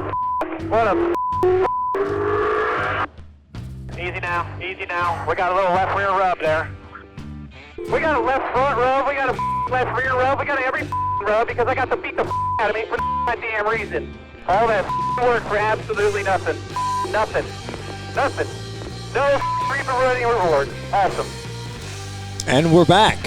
What a Easy now. We got a little left rear rub there. We got a left front rub, we got a left rear rub, we got every rub because I got to beat the out of me for my damn reason. All that work for absolutely nothing. Nothing. No reaping reward. Awesome. And we're back.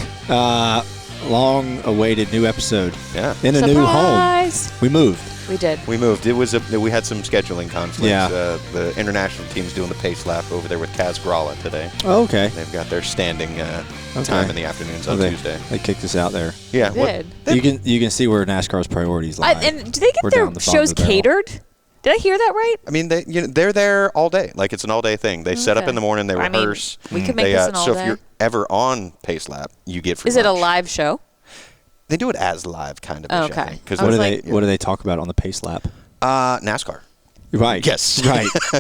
Long-awaited new episode. Yeah. In a new home. We moved. We did. We moved. We had some scheduling conflicts. Yeah. The international team's doing the pace lap over there with Kaz Gralla today. Oh, okay. They've got their standing time in the afternoons on Tuesday. They kicked us out there. Yeah. They did. You can see where NASCAR's priorities lie. And do they get their shows catered? Did I hear that right? I mean, they're there all day. Like, it's an all-day thing. They set up in the morning. They rehearse. We could make this an all-day. So if you're ever on Pace Lap, you get free Is it a lunch. live show? They do it as live, kind of. Okay. What do they talk about on the Pace Lap? NASCAR. Right. Yes.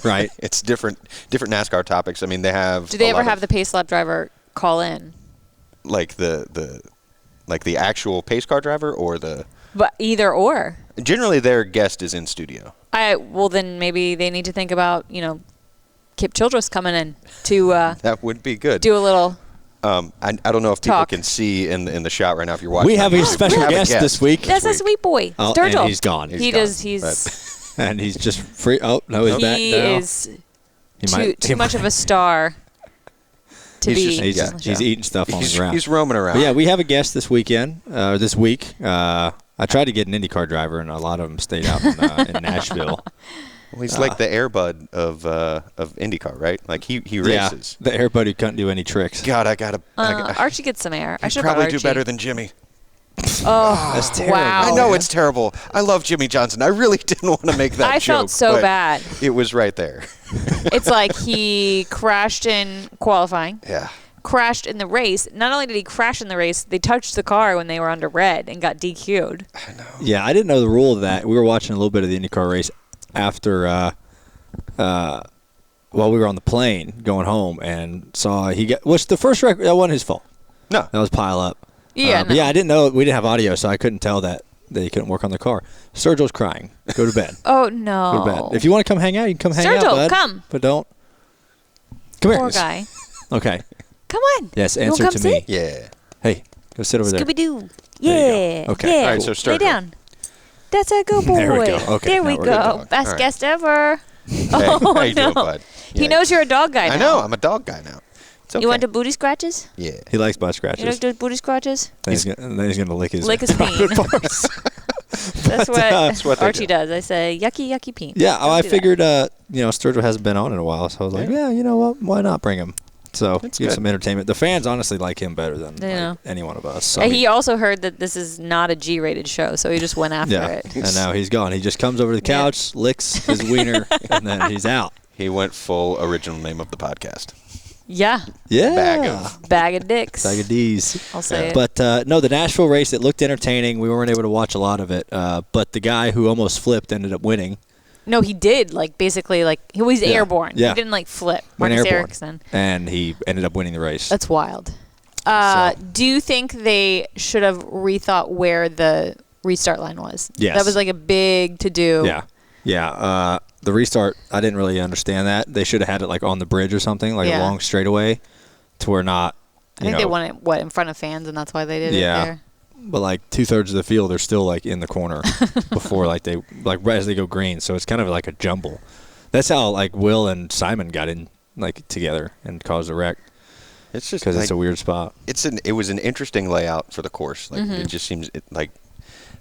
Right. It's different NASCAR topics. I mean, they have. Do they ever have the Pace Lap driver call in? Like the actual pace car driver or the. But either or. Generally, their guest is in studio. Well, then maybe they need to think about Kip Childress coming in to. That would be good. Do a little. I don't know if people can see in the shot right now if you're watching. We have a special guest this week. That's a sweet boy, Oh, Sturgill. and he's gone. He's and he's just free. Oh no, he's back now. He is too much of a star to be. He's eating stuff on the ground. He's roaming around. But yeah, we have a guest this weekend. This week, I tried to get an IndyCar driver, and a lot of them stayed out in Nashville. Well, he's like the Airbud of IndyCar, right? Like he races. The Airbud who couldn't do any tricks. God, I gotta. Archie gets some air. I should probably Archie. do better than Jimmy. Oh, that's terrible. Wow. I know it's terrible. I love Jimmy Johnson. I really didn't want to make that joke. I felt so bad. It was right there. It's like he crashed in qualifying. Yeah. Crashed in the race. Not only did he crash in the race, they touched the car when they were under red and got DQ'd. I know. Yeah, I didn't know the rule of that. We were watching a little bit of the IndyCar race after while we were on the plane going home and saw which the first record, that wasn't his fault. No. That was pile up. Yeah. But yeah, I didn't know, we didn't have audio, so I couldn't tell that they couldn't work on the car. Sturgill's crying. Go to bed. Oh, no. Go to bed. If you want to come hang out, you can come hang out, bud. come. But don't. Come here. Poor guy. Okay. Come on. Yes, You answer wanna to come me. sit? Yeah. Hey, go sit over there. Scooby-Doo. There you Yeah. go. Okay. Yeah. All right, so Sturgill. Lay down. That's a good boy. There we go. Okay, There now we we're good go. dog. Best All right. guest ever. Hey, Oh, how you no. doing, bud? He Yeah. knows you're a dog guy now. I know. I'm a dog guy now. It's okay. You want to booty scratches? Yeah. He likes butt You scratches. like to do booty scratches? Then he's gonna lick his peen. parts. That's what they Archie do. does. I say, yucky peen. Yeah, Don't I do that. figured, Sturgill hasn't been on in a while, so I was like, yeah, you know what? Why not bring him? So give good. some entertainment. The fans honestly like him better than any one of us. So He also heard that this is not a G-rated show, so he just went after it. and now he's gone. He just comes over to the couch, licks his wiener, and then he's out. He went full original name of the podcast. Yeah. Yeah. Bag of dicks. Bag of D's. I'll say it. But, no, the Nashville race, it looked entertaining. We weren't able to watch a lot of it. But the guy who almost flipped ended up winning. No, he did. Basically, he was airborne. Yeah. He didn't, flip. Went Marcus airborne. Ericsson. And he ended up winning the race. That's wild. Do you think they should have rethought where the restart line was? Yes. That was, a big to-do. Yeah. Yeah. The restart, I didn't really understand that. They should have had it, on the bridge or something, a long straightaway, to where not, I think they won it, in front of fans, and that's why they did it there? But 2/3 of the field are still in the corner before they right as they go green. So it's kind of like a jumble. That's how Will and Simon got in together and caused a wreck. It's just because it's a weird spot. It was an interesting layout for the course. Mm-hmm. It just seems there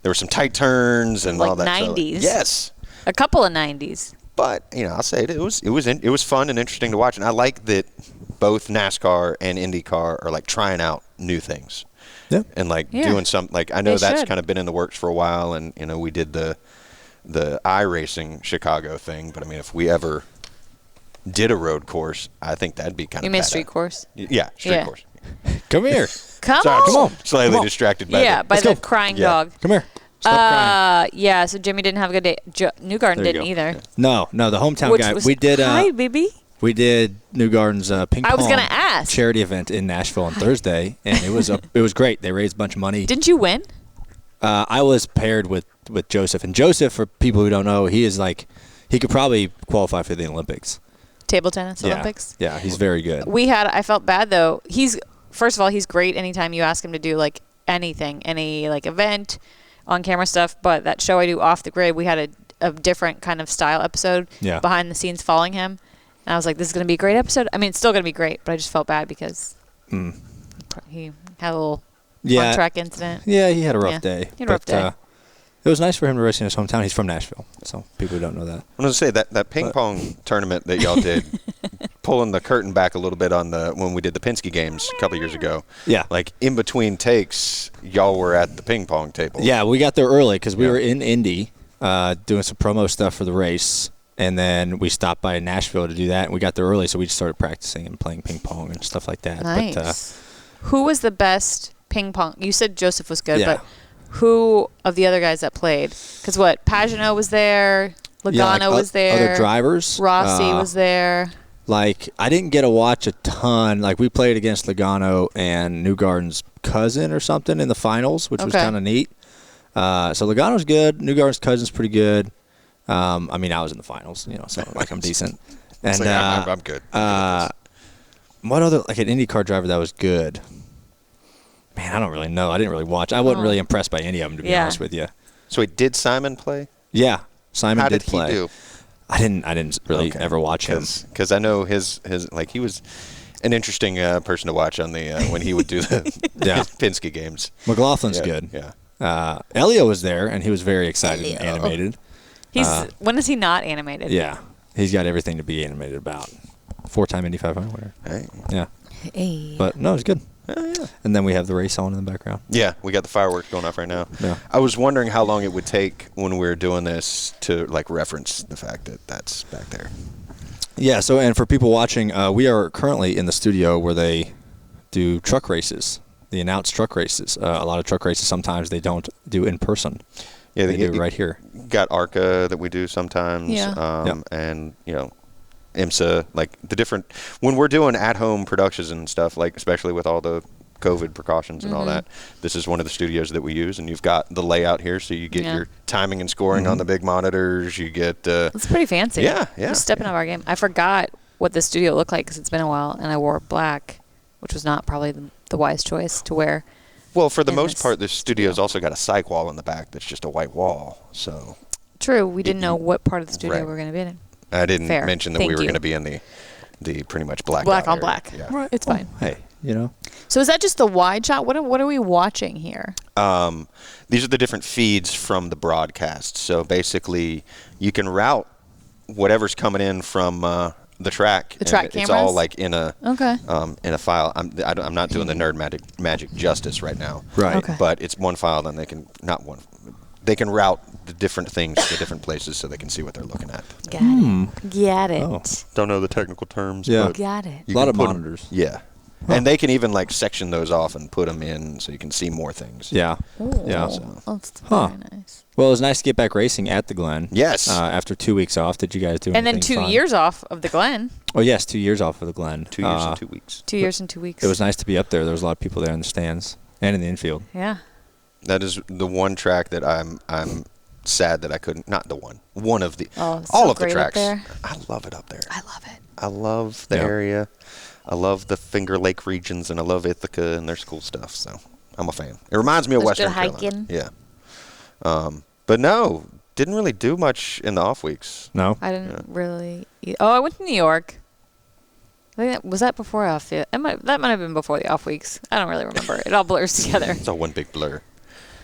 were some tight turns and all that. 90s. So, yes. A couple of 90s. But I'll say it was fun and interesting to watch, and I like that both NASCAR and IndyCar are trying out new things. Yeah. And doing something I know They that's should. kind of been in the works for a while, and we did the iRacing Chicago thing, but if we ever did a road course, I think that'd be kind of. You mean street course? Yeah, street course. Come here. Come Sorry, on. I'm slightly distracted by Yeah, that. by the crying dog. Come here. Stop crying. Yeah, so Jimmy didn't have a good day. Newgarden There you didn't go. either. No, the hometown Which guy. was, We did. hi, baby. We did Newgarden's ping pong. I was gonna ask. Charity event in Nashville on Thursday, and it was great. They raised a bunch of money. Didn't you win? I was paired with Joseph, and Joseph, for people who don't know, he could probably qualify for the Olympics. Table tennis Yeah. Olympics. Yeah, he's very good. I felt bad though. First of all, he's great anytime you ask him to do like anything, any like event, on camera stuff. But that show I do off the grid, we had a different kind of style episode behind the scenes following him. And I was like, this is going to be a great episode. I mean, it's still going to be great, but I just felt bad because he had a little on-track incident. Yeah, he had a rough day. He had a rough day. It was nice for him to race in his hometown. He's from Nashville, so people who don't know that. I'm going to say that ping pong tournament that y'all did, pulling the curtain back a little bit on when we did the Penske games a couple years ago. Yeah. Like in between takes, y'all were at the ping pong table. Yeah, we got there early because we were in Indy doing some promo stuff for the race, and then we stopped by Nashville to do that. And we got there early, so we just started practicing and playing ping pong and stuff like that. Nice. But, who was the best ping pong? You said Joseph was good, Yeah. but who of the other guys that played? Because Pagano was there, Logano was there, other drivers. Rossi was there. Like, I didn't get to watch a ton. Like, we played against Logano and Newgarden's cousin or something in the finals, which was kind of neat. So Logano's good. Newgarden's cousin's pretty good. I mean, I was in the finals, so like I'm decent. And I'm good. What other, like an IndyCar driver that was good? Man, I don't really know. I didn't really watch. I wasn't really impressed by any of them, to be honest with you. So did Simon play? Yeah, Simon did play. How did he do? I didn't really ever watch him because I know his like he was an interesting person to watch on the when he would do the Penske games. McLaughlin's good. Yeah. Elio was there, and he was very excited and animated. When is he not animated? Yeah, he's got everything to be animated about. 4-time Indy 500 winner. Hey. Yeah. Hey. But no, it's good. Yeah. And then we have the race on in the background. Yeah, we got the fireworks going off right now. Yeah. I was wondering how long it would take when we were doing this to like reference the fact that that's back there. Yeah. So, and for people watching, we are currently in the studio where they do truck races. The announced truck races. A lot of truck races sometimes they don't do in person. Yeah, they do right here. Got ARCA that we do sometimes. Yeah. And IMSA, like the different when we're doing at-home productions and stuff, like especially with all the COVID precautions and all that. This is one of the studios that we use, and you've got the layout here, so you get your timing and scoring on the big monitors. You get it's pretty fancy. Yeah. We're stepping up our game. I forgot what the studio looked like because it's been a while, and I wore black, which was not probably the wise choice to wear. Well, for the most part, this studio's also got a cyc wall in the back that's just a white wall. So true, we didn't know what part of the studio we were going to be in. I didn't mention that Thank we were you. going to be in the pretty much black on area. black. Yeah. Right. It's fine. Hey, So is that just the wide shot? What are we watching here? These are the different feeds from the broadcast. So basically, you can route whatever's coming in from the track. The track and cameras? It's all like in a Okay. file. I'm not doing the nerd magic justice right now. Right. Okay. But it's one file, then they can route the different things to different places so they can see what they're looking at. Got it. Get it. Oh. Don't know the technical terms. Yeah. But Got it. A lot of put- monitors. Yeah. And they can even like section those off and put them in so you can see more things. Yeah. Ooh, Yeah. that's Huh. very nice. Well, it was nice to get back racing at the Glen. Yes. After 2 weeks off, did you guys do And then anything 2 fun? years off of the Glen. Oh, yes, 2 years off of the Glen. 2 years and 2 weeks. 2 years and 2 weeks. It was nice to be up there. There was a lot of people there in the stands and in the infield. Yeah. That is the one track that I'm sad that I couldn't. Not the one of the Oh, it's all so of the great up tracks. there. I love it up there. I love it. I love the Yeah. area. I love the Finger Lake regions, and I love Ithaca, and there's cool stuff. So I'm a fan. It reminds me of There's good Western hiking. Carolina. Yeah. But no, didn't really do much in the off weeks. No? I didn't really. I went to New York. I think was that before off? That might have been before the off weeks. I don't really remember. It all blurs together. It's all one big blur.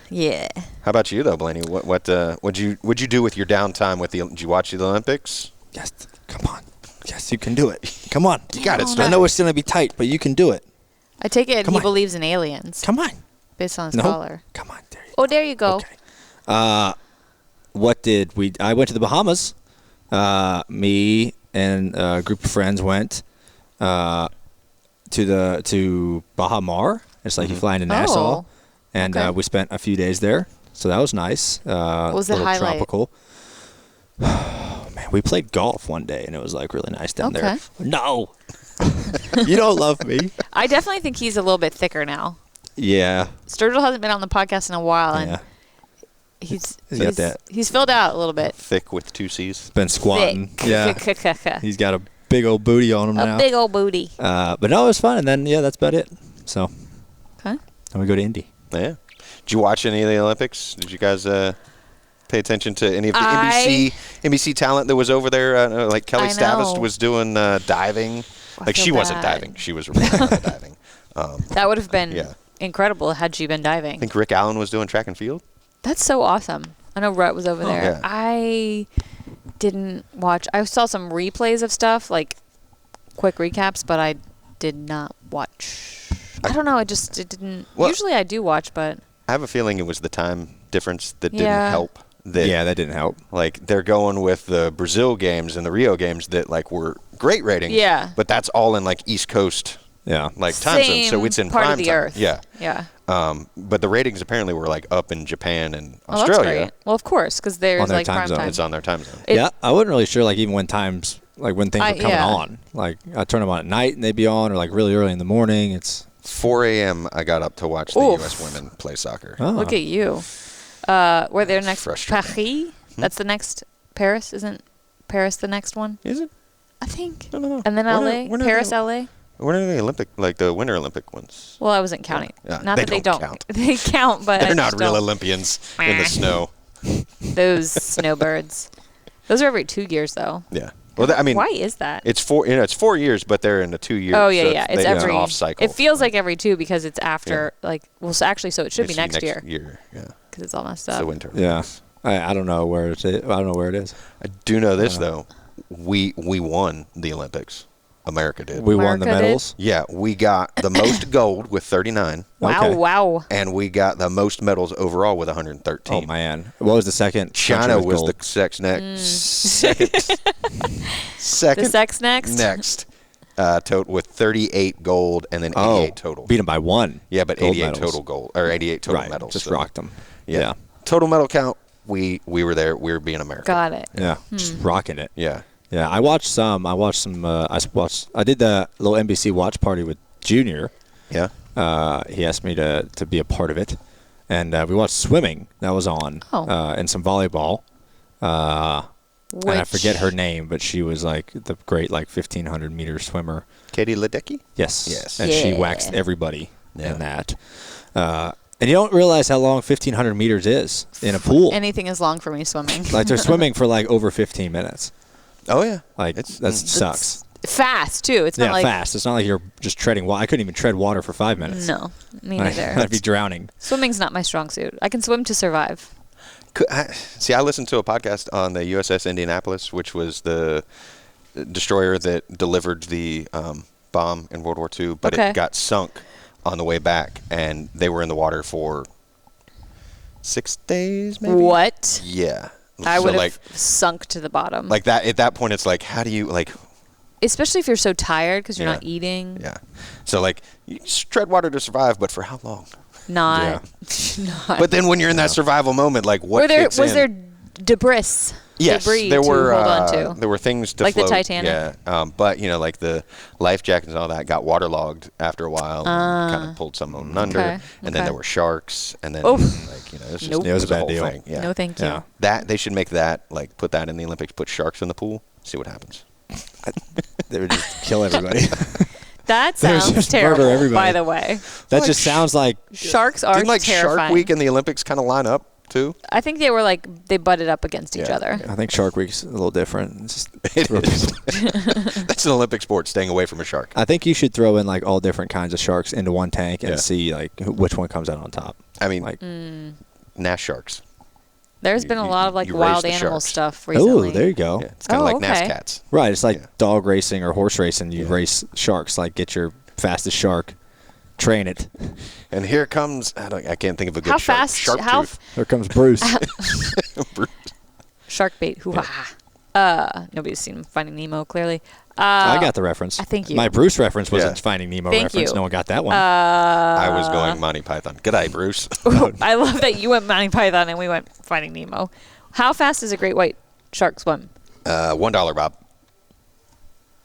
Yeah. How about you though, Blaney? What'd you do with your downtime? Did you watch the Olympics? Yes. Come on. Yes, you can do it. Come on. You got it, Oh, Sturgill. I know it's going to be tight, but you can do it. I take it Come he on. believes in aliens Come on. based on his No. collar. Come on. There you Oh, there you go. Okay. What did we? I went to the Bahamas. Me and a group of friends went to Baha Mar. It's like you fly into Nassau, and okay. we spent a few days there. So that was nice. What was the little highlight? Tropical. Oh, man, we played golf one day, and it was like really nice down there. Okay. No, you don't love me. I definitely think he's a little bit thicker now. Yeah. Sturgill hasn't been on the podcast in a while, and Yeah. He's got that He's filled out a little bit. Thick with 2 C's. been squatting. Thick. Yeah. He's got a big old booty on him now. A big old booty. But no, it was fun. And then that's about it. So. Okay. Then we go to Indy. Yeah. Did you watch any of the Olympics? Did you guys pay attention to any of the NBC talent that was over there? Like Kelly Stavist was doing diving. Like she wasn't diving. She was reporting diving. That would have been incredible had she been diving. I think Rick Allen was doing track and field. That's so awesome. I know Rhett was over there. Yeah. I didn't watch. I saw some replays of stuff, like quick recaps, but I did not watch. I don't know. It didn't. Well, usually I do watch, but I have a feeling it was the time difference that didn't help. That didn't help. Like they're going with the Brazil games and the Rio games that like were great ratings. Yeah. But that's all in like East Coast. Yeah. Like time zone, so it's in part prime of the time. Earth. Yeah. Yeah. But the ratings apparently were like up in Japan and Oh, Australia. that's great. Well, of course, because there's On their like time prime zone. time. It's on their time zone. Yeah, I wasn't really sure, like, even when things were coming on. Like, I turn them on at night and they'd be on, or like really early in the morning. It's 4 a.m. I got up to watch the U.S. women play soccer. Oh. Look at you. Where they're next? Frustrating. Paris? That's the next. Paris? Isn't Paris the next one? Is it? I think. I don't know. And then LA? When are Paris, they- LA? When are the Olympic, like the Winter Olympic ones? Well, I wasn't counting. Yeah, Not they that they don't don't. count. They count, but They're I not just real don't. Olympians in the snow. Those snowbirds. Those are every 2 years, though. Yeah. Well, I mean, Why is that? it's 4. It's 4 years, but they're in the 2 years. Oh, yeah, so yeah. It's they- every an off cycle. It feels like every 2 because it's after, like, well, so actually, so it should be It's next year Yeah. because it's all messed It's the up. Winter. yeah. Olympics. I don't know where it is. I don't know where it is. I do know this though. We won the Olympics. America did. We won the America did? medals. Yeah, we got the most gold with 39. Wow, Okay. wow. And we got the most medals overall with 113. Oh man, what was the second? China country with was gold? the second. The sex next? Next. With 38 gold and then 88 total. Beat them by one. Yeah, but Gold 88 medals. total gold or 88 total Right, medals. just so, rocked them. Yeah. Total medal count. We were there. We were being American. Got it. Yeah, just rocking it. Yeah. Yeah, I watched some. I did the little NBC watch party with Junior. Yeah. He asked me to be a part of it, and we watched swimming. That was on. And some volleyball. And I forget her name, but she was like the great 1,500 meter swimmer. Katie Ledecky? Yes. Yes. And she waxed everybody in that. And you don't realize how long 1,500 meters is in a pool. Anything is long for me swimming. Like they're swimming for over 15 minutes. Oh yeah. That sucks. It's fast too. It's not like fast. It's not like you're just treading water. I couldn't even tread water for 5 minutes. No, me neither. I'd be drowning. Swimming's not my strong suit. I can swim to survive. I listened to a podcast on the USS Indianapolis, which was the destroyer that delivered the bomb in World War II, but it got sunk on the way back, and they were in the water for 6 days, maybe? What? Yeah. I would have sunk to the bottom. Like that. At that point, it's like, how do you, especially if you're so tired because you're not eating. Yeah. So, you just tread water to survive, but for how long? Not. But then when you're in that survival moment, what kicks was in? there debris? Yes, debris there were. to hold on to. There were things to like float. the Titanic. Yeah, but the life jackets and all that got waterlogged after a while. And kind of pulled some of them under, and then there were sharks, and then it was just it was a bad whole deal. thing. Yeah. No, thank you. Yeah. That they should make that put that in the Olympics. Put sharks in the pool. See what happens. They would just kill everybody. That sounds just terrible. murder everybody. By the way, That just sounds like sharks are Didn't terrifying. Shark Week and the Olympics kind of line up too? I think they were they butted up against each other. I think Shark Week's a little different. It's just It is. That's an Olympic sport, staying away from a shark. I think you should throw in all different kinds of sharks into one tank and see which one comes out on top. I mean, Nash sharks. There's been a lot of you wild raise the animal sharks. stuff recently. Oh, there you go. Yeah, it's kind of like okay. NASCARs. Right, it's like dog racing or horse racing. You race sharks. Get your fastest shark, train it. And here comes I can't think of a good How shark. fast? Shark How tooth. Here comes Bruce. Shark bait. Hoo-ha. Nobody's seen Finding Nemo, clearly. I got the reference. Thank you. My Bruce reference was Yeah. a Finding Nemo Thank reference. you. No one got that one. I was going Monty Python. G'day, Bruce. I love that you went Monty Python and we went Finding Nemo. How fast does a great white shark swim? $1, Bob.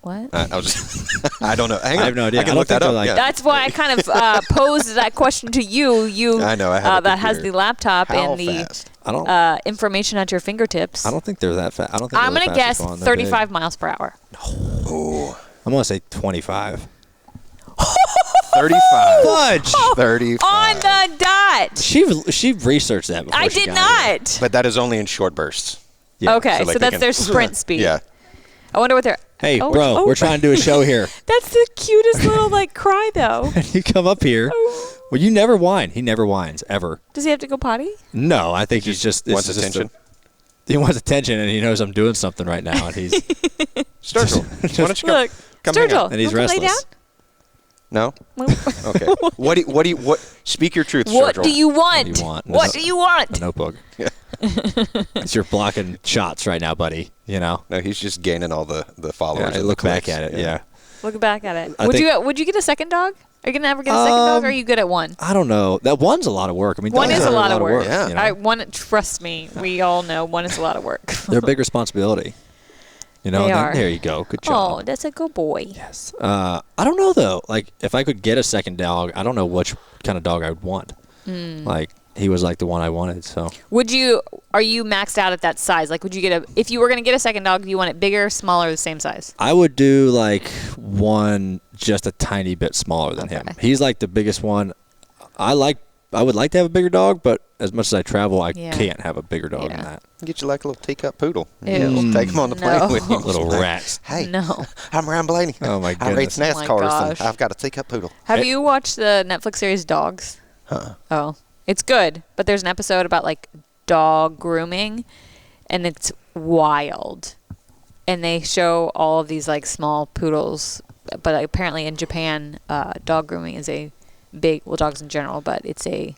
What? I was. I don't know. Hang on. I have no idea. I can I don't look that think up. they're Yeah. That's why I kind of posed that question to you. You I know, I have a that has the computer. laptop How and the fast? information at your fingertips. I don't think they're that fast. I don't think I'm going to guess 35 miles per hour. Ooh. I'm going to say 25. 35. Fudge! 35. On the dot. She researched that before I she did got here. not. But that is only in short bursts. Yeah. Okay, So, like, so they that's can- their sprint speed. Yeah. I wonder what they're. Hey, Oh, bro, oh. we're trying to do a show here. That's the cutest little like cry though. You come up here. Oh. Well, you never whine. He never whines, ever. Does he have to go potty? No, I think he's just... this Wants is just attention. he wants attention, and he knows I'm doing something right now, and he's... Sturgill, why don't you Look, come hang out? Sturgill, And he's wanna come lay restless. No? down? Okay. What speak your truth, What Sturgill. do you want? What do you want? What do you A want? notebook. Yeah. It's you're blocking shots right now, buddy. You know? No, he's just gaining all the followers. Yeah, and look the back clicks. at it, yeah. Look back at it. I Would think- you get a second dog? Are you gonna ever get a second dog? Or are you good at one? I don't know. That one's a lot of work. I mean, One dogs is a are lot of work. Yeah. you know? One. Trust me, we all know one is a lot of work. They're a big responsibility. You know, They and then- are. there you go. Good job. Oh, that's a good boy. Yes. I don't know though. Like, if I could get a second dog, I don't know which kind of dog I would want. Like, he was like the one I wanted. So Are you maxed out at that size? Like, would you get if you were gonna get a second dog, do you want it bigger, smaller, the same size? I would do like one just a tiny bit smaller than him. Okay. He's like the biggest one. I would like to have a bigger dog, but as much as I travel, I Yeah. can't have a bigger dog than Yeah. that. Get you like a little teacup poodle. Ew. Take him on the No. plane with you. Little rats. Hey, No. I'm Ryan Blaney. Oh, my I race goodness. Oh, my NASCAR. gosh. And I've got a teacup poodle. Have you watched the Netflix series Dogs? Huh. Oh, it's good, but there's an episode about like dog grooming, and it's wild. And they show all of these like small poodles, but apparently in Japan, dog grooming is a big, well, dogs in general, but it's a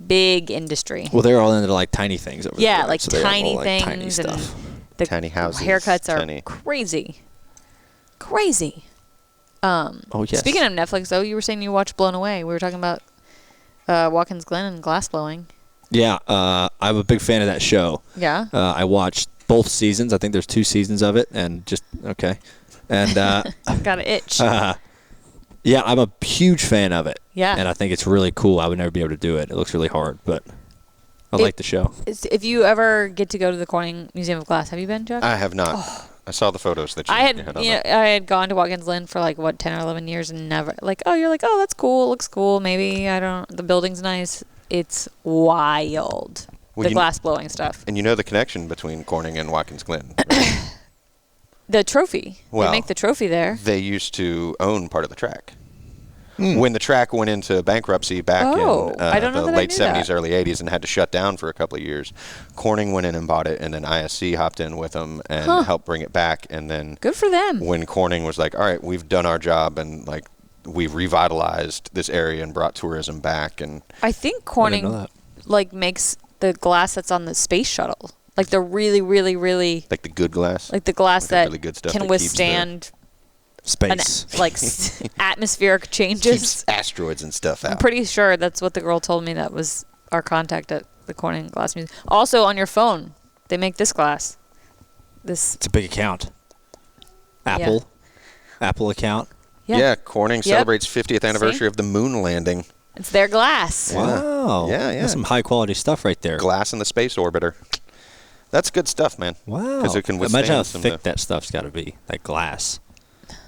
big industry. Well, they're all into like tiny things over there. Yeah, right? like So they have all, tiny like, things tiny and stuff. the Tiny houses, haircuts are tiny- crazy. Crazy. Oh yes. Speaking of Netflix, though, you were saying you watched Blown Away. We were talking about Watkins Glen and glass blowing. Yeah, I'm a big fan of that show. Yeah. I watched both seasons. I think there's 2 seasons of it, and just okay. And Got an itch. yeah, I'm a huge fan of it. Yeah. And I think it's really cool. I would never be able to do it. It looks really hard, but I like the show. If you ever get to go to the Corning Museum of Glass, have you been, Jeff? I have not. I saw the photos that you I had, had on you know, that. I had gone to Watkins Glen for like 10 or 11 years and never you're like, oh, that's cool, it looks cool. Maybe the building's nice. It's wild. Well, The you- glass blowing stuff. And you know the connection between Corning and Watkins Glen. The trophy. Well, they make the trophy there. They used to own part of the track. When the track went into bankruptcy back Oh, in I don't know the that I late knew 70s, that. early 80s, and had to shut down for a couple of years, Corning went in and bought it, and then ISC hopped in with them and helped bring it back. And then Good for them. when Corning was like, all right, we've done our job, and like we've revitalized this area and brought tourism back. And I think I didn't know Corning that. makes the glass that's on the space shuttle. Like the really, really, really, like the good glass. like the glass Like the that really good stuff can that keeps the- withstand Space. atmospheric changes. keeps asteroids and stuff I'm out. pretty sure that's what the girl told me. That was our contact at the Corning Glass Museum. Also, on your phone, they make this glass. This, It's a big account. Apple account. Yeah, Corning Yep. celebrates 50th anniversary See? of the moon landing. it's their glass. Wow. Yeah, yeah. That's some high quality stuff right there. Glass in the space orbiter. That's good stuff, man. Wow. 'Cause it can Imagine how withstand some thick of that stuff's got to be. Like glass.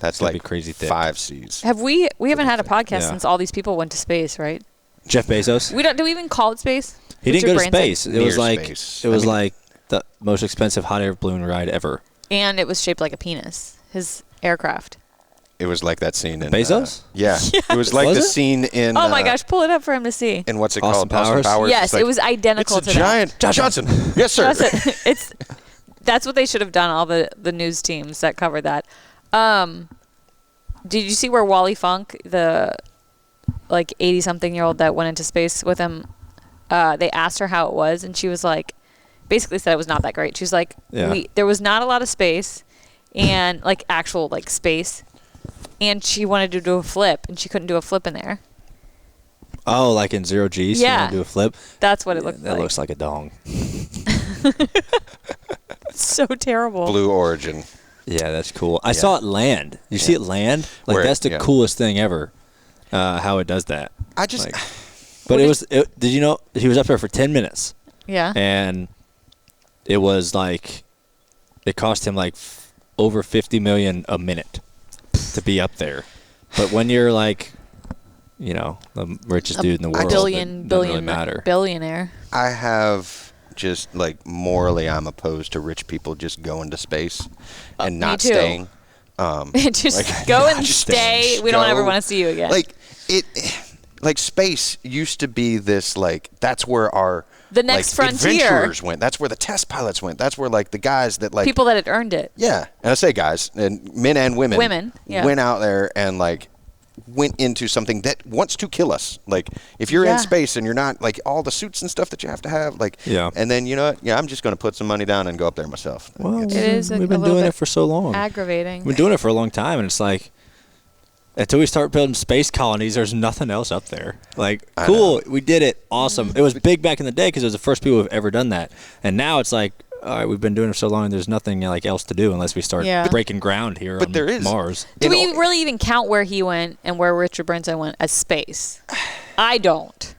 That's gotta like be crazy thick. 5 C's. Have we haven't had a podcast Yeah. since all these people went to space, right? Jeff Bezos. Do we even call it space? He What's didn't your go to brain say? space. It was Near like space. it was I mean- like the most expensive hot air balloon ride ever. And it was shaped like a penis. His aircraft. It was like that scene in Bezos? Yeah. It was like Was the it? scene in Oh my gosh, pull it up for him to see. in what's it Austin called? Powers? Austin Powers. Yes, It's like, it was identical it's to a that. giant Johnson. Yes, sir. That's it. That's what they should have done. All the news teams that covered that. Did you see where Wally Funk, the 80-something-year-old that went into space with him, they asked her how it was, and she was like, basically said it was not that great. She was like, Yeah. there was not a lot of space, and actual space, and she wanted to do a flip, and she couldn't do a flip in there. Oh, like in 0 G, so you Yeah. want to do a flip? That's what it looked That like. looks like a dong. So terrible. Blue Origin. Yeah, that's cool. I saw it land. You see it land? Like Where- that's the yeah. coolest thing ever. How it does that. I just Like, but did you know he was up there for 10 minutes? Yeah. And it was like, it cost him like over $50 million a minute to be up there. But when you're like, you know, the richest dude in the world, it doesn't really matter. Billionaire. I have just like morally, I'm opposed to rich people just going to space and not me too. staying. Just like, go and just stay. We don't ever want to see you again. Like space used to be this like that's where our the next frontier adventurers went. That's where the test pilots went. That's where like the guys that like people that had earned it. Yeah, and I say guys and men and women. Went out there and like went into something that wants to kill us. Like if you're in space and you're not like all the suits and stuff that you have to have. Like and then you know what? Yeah, I'm just going to put some money down and go up there myself. Well, we've been doing it for so long. Aggravating. We've been doing it for a long time, and it's like, until we start building space colonies, there's nothing else up there. Like, cool, we did it, awesome. It was big back in the day because it was the first people who've ever done that. And now it's like, all right, we've been doing it for so long, there's nothing like else to do unless we start breaking ground here on Mars. Do we really even count where he went and where Richard Branson went as space? I don't.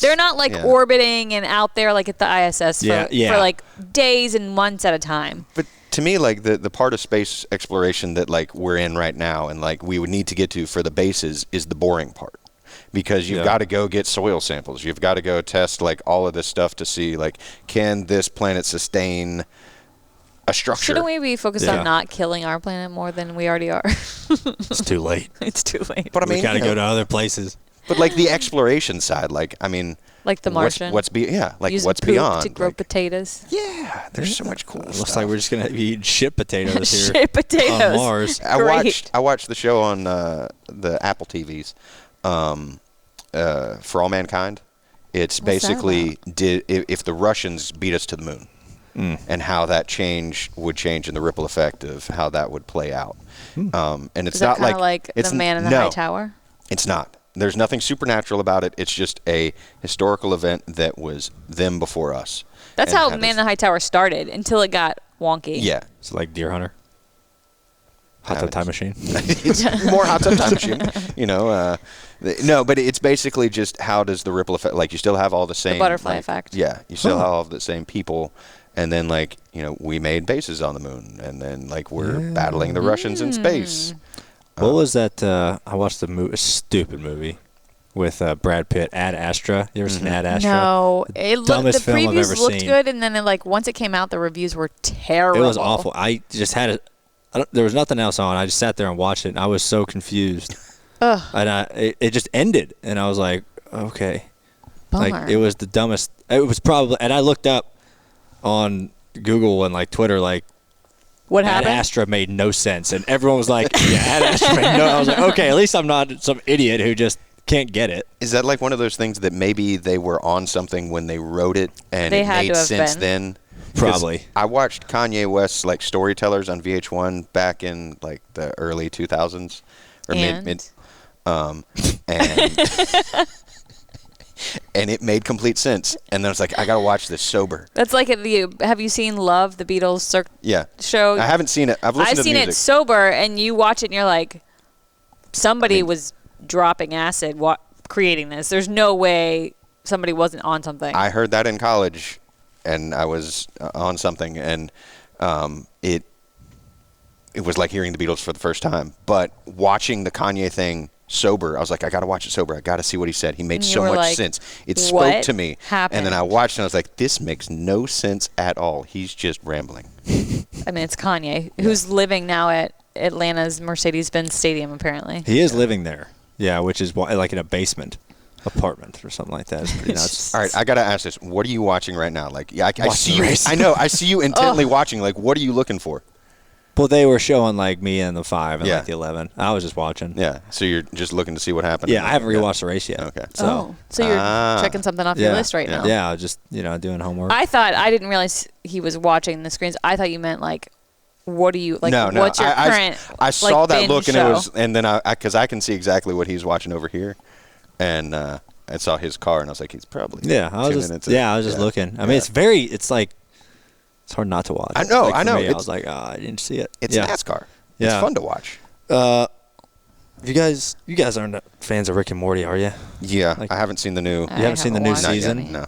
They're not like orbiting and out there like at the ISS for like days and months at a time. But to me, like the part of space exploration that like we're in right now and like we would need to get to for the bases is the boring part. Because you've got to go get soil samples. You've got to go test like all of this stuff to see like can this planet sustain a structure. Shouldn't we be focused on not killing our planet more than we already are? It's too late. It's too late. But I mean, we got to go to other places. But like the exploration side, like I mean, like the Martian. What's Using what's poop beyond to grow potatoes. Yeah, there's so much cool stuff. Looks like we're just gonna eat shit potatoes here. Shit potatoes on Mars. I watched the show on the Apple TVs, For All Mankind. It's basically if the Russians beat us to the moon. And how that would change in the ripple effect of how that would play out. And it's Is that not like it's the Man in the High Tower? It's not. There's nothing supernatural about it. It's just a historical event that was them before us. That's how Man in the High Tower started until it got wonky. Yeah. It's like Deer Hunter. Hot Tub Time Machine. It's more Hot Tub Time Machine. You know, no, but it's basically just how does the ripple effect, like you still have all the same. The butterfly effect. Yeah. You still have all of the same people. And then, like, you know, we made bases on the moon. And then, like, we're battling the Russians in space. What was that? I watched a stupid movie with Brad Pitt, Ad Astra. You ever seen Ad Astra? No. The previews looked seen. good, and then once it came out, the reviews were terrible. It was awful. I just had there was nothing else on. I just sat there and watched it, and I was so confused. Ugh. And it just ended, and I was like, okay. Bummer. Like, it was the dumbest. It was probably, and I looked up on Google and like Twitter, like, what happened? Ad Astra made no sense, and everyone was like, "Yeah, Ad Astra made no." I was like, "Okay, at least I'm not some idiot who just can't get it." Is that like one of those things that maybe they were on something when they wrote it and it made sense then? Probably. I watched Kanye West's like Storytellers on VH1 back in like the early 2000s or mid and it made complete sense. And then I was like, I gotta watch this sober. That's like have you seen Love, the Beatles show? I haven't seen it. I've listened to the music. I've seen it sober, and you watch it and you're like, somebody was dropping acid creating this. There's no way somebody wasn't on something. I heard that in college, and I was on something, and it was like hearing the Beatles for the first time. But watching the Kanye thing sober, I was like, I gotta watch it sober. I gotta see what he said. He made so much sense. It spoke to me. Happened? And then I watched and I was like, this makes no sense at all. He's just rambling. I mean, it's Kanye, who's living now at Atlanta's Mercedes-Benz Stadium, apparently. He is living there. Yeah, which is like in a basement apartment or something like that. It's pretty nuts. All right, I gotta ask this. What are you watching right now? Like, I see you. I know. I see you intently watching. Like, what are you looking for? Well, they were showing like me and the 5 and like the 11. I was just watching. Yeah. So you're just looking to see what happened. Yeah, I haven't rewatched the race yet. Okay. So you're checking something off your list right now. Yeah, just doing homework. I didn't realize he was watching the screens. I thought you meant like, what do you like? No. What's your current? I saw that look, and show? it was, and then because I can see exactly what he's watching over here, and I saw his car, and I was like, he's probably I was just looking. I mean, it's hard not to watch. I know. I was like, I didn't see it. It's NASCAR. It's fun to watch. You guys aren't fans of Rick and Morty, are you? Yeah, I haven't seen the new. You haven't seen the new season? No.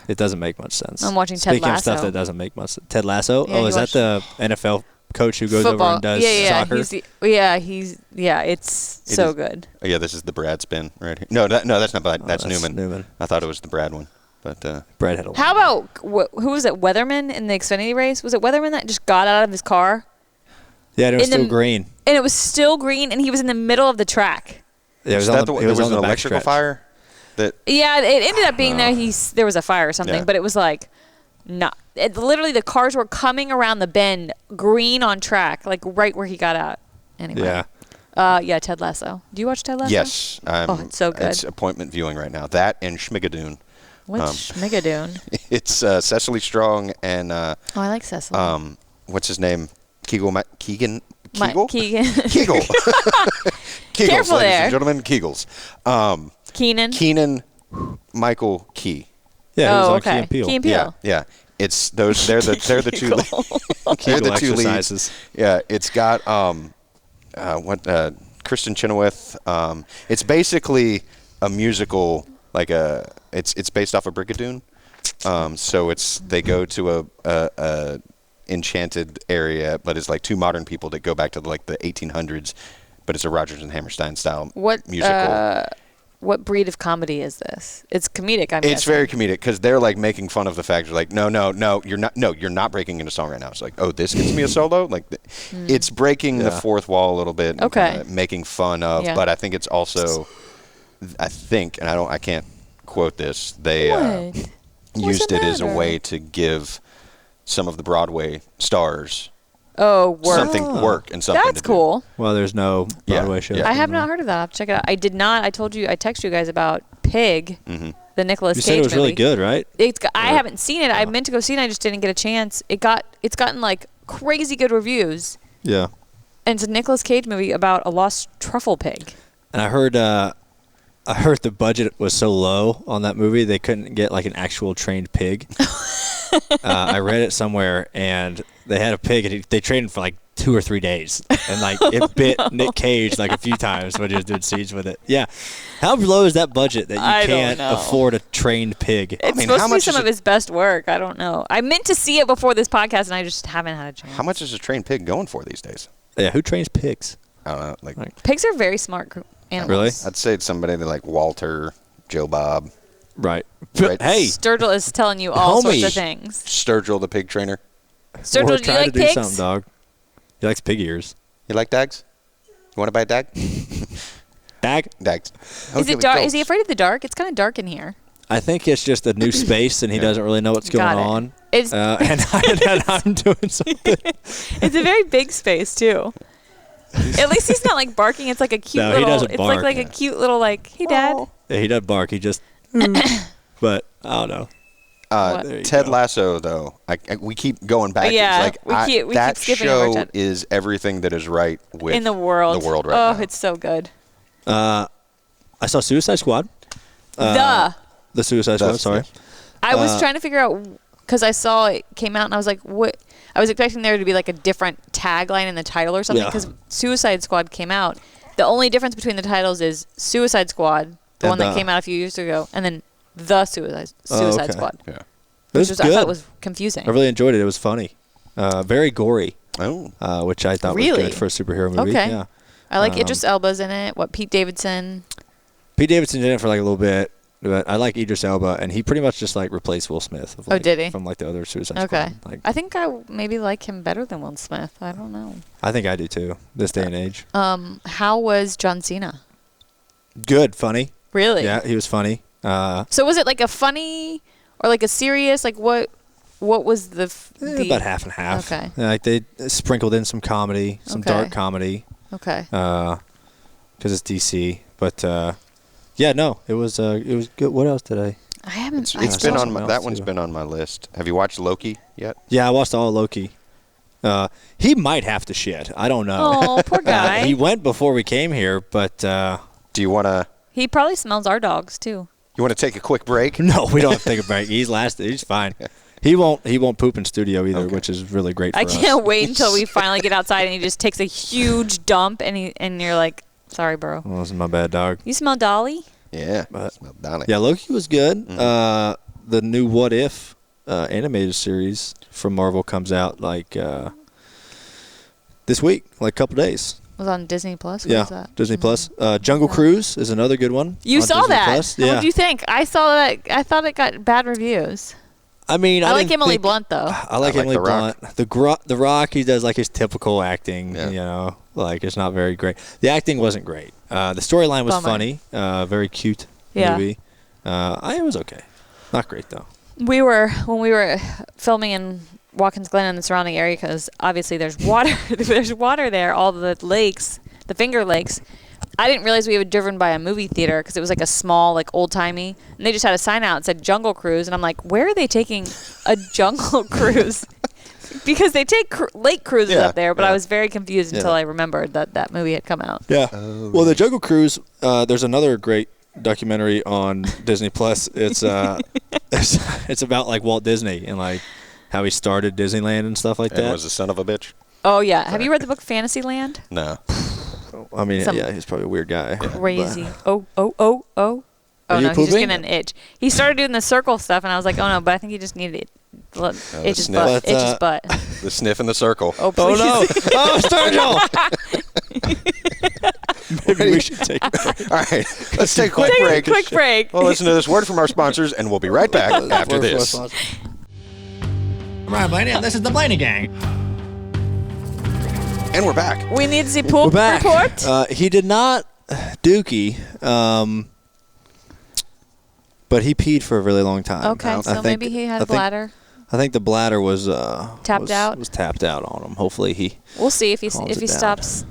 It doesn't make much sense. I'm watching Ted Speaking Lasso. of stuff that doesn't make much sense. Ted Lasso? Yeah, oh, you is that watch- the NFL coach who goes Football. over and does yeah, soccer? It's so good. Oh, yeah, this is the Brad spin right here. No, that's not Brad. That's that's Newman. Newman. I thought it was the Brad one. But Brad had a How about who was it? Weatherman in the Xfinity race? Was it Weatherman that just got out of his car Yeah, it was in the- still green. and it was still green and he was in the middle of the track? Yeah, it was is on that the, the, it there was was on an the electrical backstretch. fire? That Yeah, it ended up being there was a fire or something, Yeah. but it was like not. Literally, the cars were coming around the bend, green on track, like right where he got out. Anyway. Yeah. Ted Lasso. Do you watch Ted Lasso? yes, it's so good. It's appointment viewing right now. That and Schmigadoon. What's Schmigadoon? It's Cecily Strong and Oh, I like Cecily. what's his name? Keegan. Keegan. Kegel. Kegel, Careful ladies there. and gentlemen. Kegels. Keenan. Keenan, Michael Key. Yeah, he was Oh, on okay. Key and Peele. Key and Peele. Yeah, yeah. It's those. They're the two. they're Kegel the two leads. exercises. Yeah, it's got Kristen Chenoweth. It's basically a musical, like it's based off of Brigadoon. So they go to a enchanted area, but it's like two modern people that go back to like the 1800s, but it's a Rodgers and Hammerstein style musical. What breed of comedy is this? It's comedic. I'm It's guessing. very comedic because they're like making fun of the fact. They're like, no, you're not breaking into song right now. It's like, oh, this gets me a solo. Like, it's breaking the fourth wall a little bit. And Okay. kinda making fun of. Yeah. But I think it's also, and I can't quote this. They What? used the it as a matter? way to give some of the Broadway stars Work. something work and something. That's to do. cool. Well, there's no Yeah, Broadway show. yeah. I have not heard of that. I'll have to check it out. I did not. I told you. I texted you guys about Pig, the Nicolas You Cage said it was movie. really good, right? I haven't seen it. I meant to go see it. I just didn't get a chance. It's gotten like crazy good reviews, Yeah. and it's a Nicolas Cage movie about a lost truffle pig. And I heard the budget was so low on that movie they couldn't get like an actual trained pig. I read it somewhere, and they had a pig, and they trained him for like 2 or 3 days, and like it bit Nick Cage like a few times when he was doing scenes with it. Yeah, how low is that budget that I you don't can't know. afford a trained pig? It's mean, supposed how to be much some is of it- his best work. I don't know. I meant to see it before this podcast, and I just haven't had a chance. How much is a trained pig going for these days? Yeah, who trains pigs? I don't know. Like, Right. Pigs are very smart animals. Really? I'd say it's somebody that like Walter, Joe Bob, Right. Right. Hey, Sturgill is telling you all sorts Homie. of things. Sturgill the pig trainer. Sturgill, we're do you trying like to do pigs? something, dog. He likes pig ears. You like dags? You want to buy a dag? Dag? Dags. Is it dark? Is he afraid of the dark? It's kind of dark in here. I think it's just a new space, and he doesn't really know what's going Got it. on. It's And I'm doing something. it's a very big space too. At least he's not like barking. It's like a cute No, he little. doesn't It's bark. like a cute little like, hey dad. Yeah, he doesn't bark. He just. But I don't know. What? There you Ted go. Lasso, though, we keep going back. Yeah, It's like, we keep that skipping over show Ted. is everything that is right with In the world. The world right oh, now. it's so good. I saw Suicide Squad. The Suicide Squad. Sorry. I was trying to figure out because I saw it came out and I was like, what? I was expecting there to be like a different tagline in the title or something Yeah. because Suicide Squad came out. The only difference between the titles is Suicide Squad, the And one that the- came out a few years ago, and then the Suicide okay. Squad. Yeah. It was Which good. I thought was confusing. I really enjoyed it. It was funny. Very gory, Oh. which I thought Really? was good for a superhero movie. Okay. Yeah. I like Idris Elba's in it. What, Pete Davidson? Pete Davidson's in it for like a little bit, but I like Idris Elba, and he pretty much just like replaced Will Smith. Of, Oh, like, did he? From like the other Suicide Okay. Squad. Like, I think I maybe like him better than Will Smith. I don't know. I think I do too. This day and age. How was John Cena? Good, funny. Really? Yeah, he was funny. So was it like a funny or like a serious? Like what was the About half and half. Okay. Like they sprinkled in some comedy, some Okay. dark comedy, Okay. because it's DC. But yeah, no, it was good. What else did I? I haven't. I It's saw been on something my, else, that one's too. been on my list. Have you watched Loki yet? Yeah, I watched all of Loki. He might have to shit. I don't know. Oh, poor guy. He went before we came here, but Do you want to He probably smells our dogs too. take a quick break? no, we don't have to take a break. He's fine. He won't poop in studio either, Okay. which is really great for I us. can't wait until we finally get outside and he just takes a huge dump and you're like, sorry, bro. Well, this is my bad, dog. You smell Dolly? Yeah. But- Smell Donnie. Yeah, Loki was good. the new What If animated series from Marvel comes out like this week, like a couple days. It was on Disney Plus. What was that? Disney Plus. Jungle Cruise is another good one. You on saw Disney that? Plus. What Yeah. did you think? I saw that. I thought it got bad reviews. I mean, I like didn't Emily think- Blunt though. I like I like Emily The Rock. Blunt. The Rock, he does like his typical acting. Yeah. You know, like it's not very great. The acting wasn't great. The storyline was Bummer. funny. Very cute movie. It was okay. Not great though. When we were filming in Watkins Glen and the surrounding area, because obviously there's water. There's water there. All the lakes, the Finger Lakes. I didn't realize we had driven by a movie theater because it was like a small, like old timey, and they just had a sign out that said Jungle Cruise, and I'm like, where are they taking a jungle cruise? Because they take lake cruises Yeah, up there, but yeah. I was very confused until Yeah. I remembered that movie had come out. Yeah. Well, the Jungle Cruise. There's another great documentary on Disney Plus. It's it's about like Walt Disney and like how he started Disneyland and stuff like And that. was a son of a bitch. Oh yeah, have you read the book Fantasyland? No. I mean, Some yeah, he's probably a weird guy. Crazy. But- Oh Are no, you he's just pooping? getting an itch. He started doing the circle stuff, and I was like, oh no, but I think he just needed it. Look, the itch his sniff. butt. But, Itch his butt. The sniff in the circle. Oh Oh please. no! Oh, Sturgill! Maybe we should take a break. All right. Let's take a quick Take break. a quick break. We'll listen to this word from our sponsors, and we'll be right back after this. All right, Blaney, this is the Blaney gang. And we're back. We need to see We're poop back. report. He did not dookie, but he peed for a really long time. Okay, I so think- maybe he had I a think- bladder. I think the bladder was Tapped out? Was tapped out on him. Hopefully he. We'll see if he Calms if it he down. stops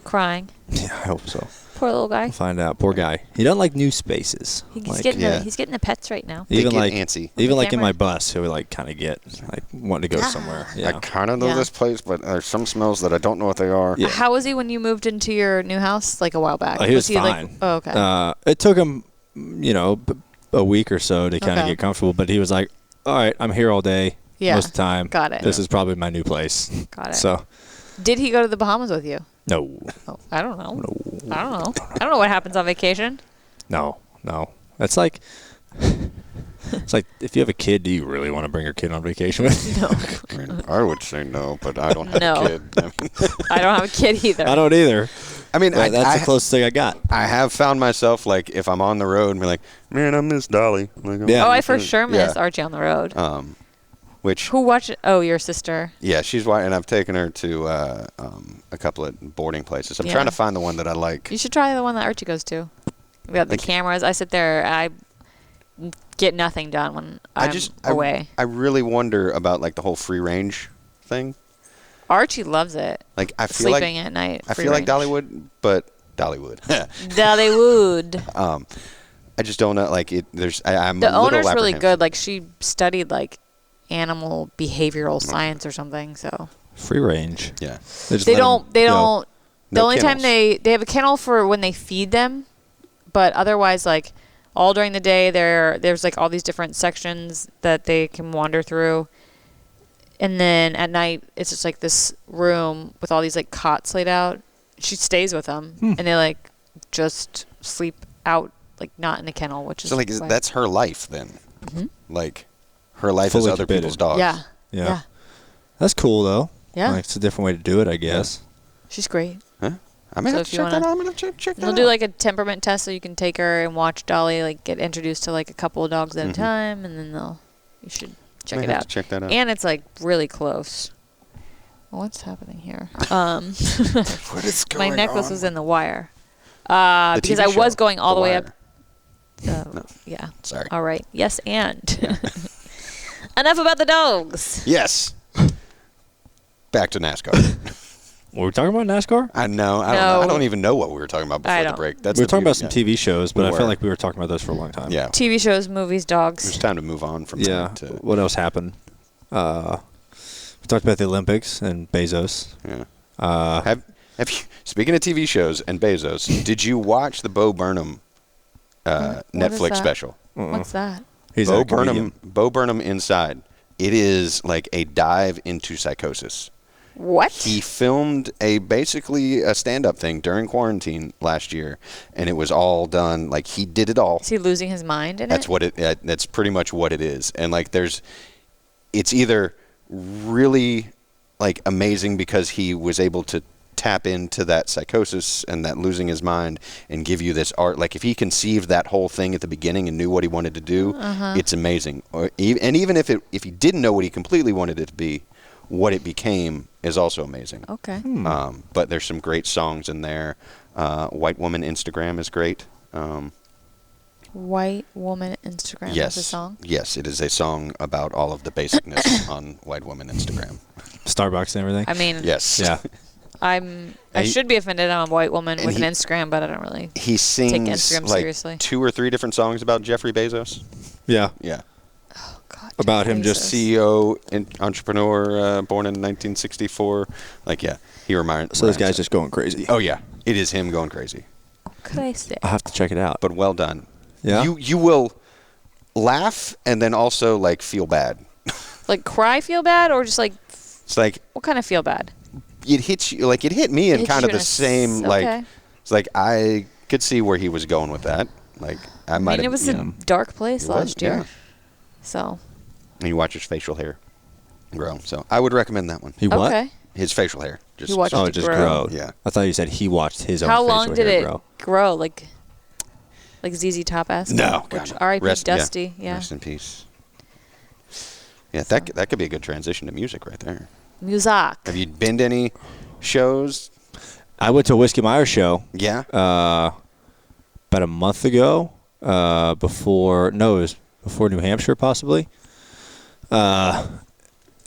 crying. Yeah, I hope so. Poor little guy. We'll find out. Poor guy. He doesn't like new spaces. He's Like, getting yeah. he's getting the pets right now. They even get like antsy. even like in camera. my bus, he'll like kind of get like wanting to go somewhere. I Yeah. kind of know Yeah. this place, but there's some smells that I don't know what they are. Yeah. How was he when you moved into your new house like a while back? He was like, fine. oh, okay. It took him, a week or so to kind of Okay. get comfortable, but he was like, "All right, I'm here all day, Yeah. most of the time. Got it. This is probably my new place." Got it. So, Did he go to the Bahamas with you? no, Oh, I don't know. I don't know. I don't know what happens on vacation. no. That's like, it's like if you have a kid, do you really want to bring your kid on vacation with you? No, I mean, I would say no, but I don't have No. a kid. I don't have a kid either. I don't either. I mean, But that's the closest thing I got. I have found myself like if I'm on the road and be like, man, I miss Dolly. Like, Yeah. Oh, I for sure miss Yeah. Archie on the road. Which Who watched it? Oh, your sister. yeah, she's white, and I've taken her to a couple of boarding places. I'm Yeah. trying to find the one that I like. You should try the one that Archie goes to. We got the Like- cameras. I sit there. I get nothing done when I'm away. I really wonder about like the whole free range thing. Archie loves it. Like I feel Sleeping like at night. I free feel like range. Dollywood, but Dollywood. Dollywood. I just don't know. Like it, there's. I'm The a little owner's really apprehensive. good. Like she studied like animal behavioral science or something. So Free range. Yeah. just they let 'em don't. They go. don't. The No only time kennels. they have a kennel for when they feed them, but otherwise like all during the day there's like all these different sections that they can wander through. And then at night, it's just like this room with all these like cots laid out. She stays with them, and they like just sleep out, like not in the kennel, which is So like why- that's her life then. Like her life is Fully other committed. people's dogs. yeah, Yeah. yeah, That's cool though. yeah. Like, it's a different way to do it, I guess. She's great. I may So have if to you check that wanna- out. I'm gonna check that They'll out. do like a temperament test, so you can take her and watch Dolly like get introduced to like a couple of dogs at a time, and then you should check May it have out. to check that out. And it's like really close. What's happening here? What is My going necklace on? was in the wire. The Because TV I was show, going all the way Wire. up. Yeah. Sorry. All right. Yes, and enough about the dogs. Yes. Back to NASCAR. Were we talking about NASCAR? I know. I don't No. know. I don't even know what we were talking about I before the don't. break. That's We were the talking about beauty, some yeah. TV shows, but We I were. felt like we were talking about those for a long time. Yeah. TV shows, movies, It's dogs. time to move on from Yeah. that to What else happened? We talked about the Olympics and Bezos. yeah. Have you, speaking of TV shows and Bezos, did you watch the Bo Burnham What is Netflix that? special? What's that? He's Bo a comedian. Burnham Inside. It is like a dive into psychosis. What? He filmed basically a stand-up thing during quarantine last year, and it was all done like he did it all. Is he losing his mind in That's it? what it. That's pretty much what it is. And like, it's either really like amazing because he was able to tap into that psychosis and that losing his mind and give you this art. Like if he conceived that whole thing at the beginning and knew what he wanted to do, it's amazing. And even if he didn't know what he completely wanted it to be, what it became is also amazing. Okay. But there's some great songs in there. White Woman Instagram is great. White Woman Instagram Yes. is a song? Yes, it is a song about all of the basicness on White Woman Instagram. Starbucks and everything. I mean, Yes. Yeah. I should be offended I'm a white woman and with he- an Instagram, but I don't really. He sings Instagram like seriously. 2 or 3 different songs about Jeffrey Bezos. Yeah. Yeah. Oh, God, About Jeff him just Bezos. CEO, entrepreneur, born in 1964. Like, yeah, he reminds. So this guy's just going crazy. Oh yeah, it is him going crazy. What could I say? I'll have to check it out. But well done. Yeah? You will laugh and then also like feel bad. Like cry, feel bad, or just like It's like what kind of feel bad? it hits you. Like it hit me in Hits kind you of in the a same okay. like. It's like I could see where he was going with that. Like I I might mean, have. it was you a know, dark place it was, last year. yeah. So And you watch his facial hair grow. So I would recommend that one. He what? okay. His facial hair. Just You watched Oh, it it just grow. grew. Yeah. I thought you said he watched his own How facial long did hair it grow. grow? Like ZZ Top esque? No. Which God, R.I.P. rest- Dusty. Yeah. Rest in peace. Yeah, that could be a good transition to music right there. Music. Have you been to any shows? I went to a Whiskey Myers show Yeah. about a month ago. It was before New Hampshire, possibly.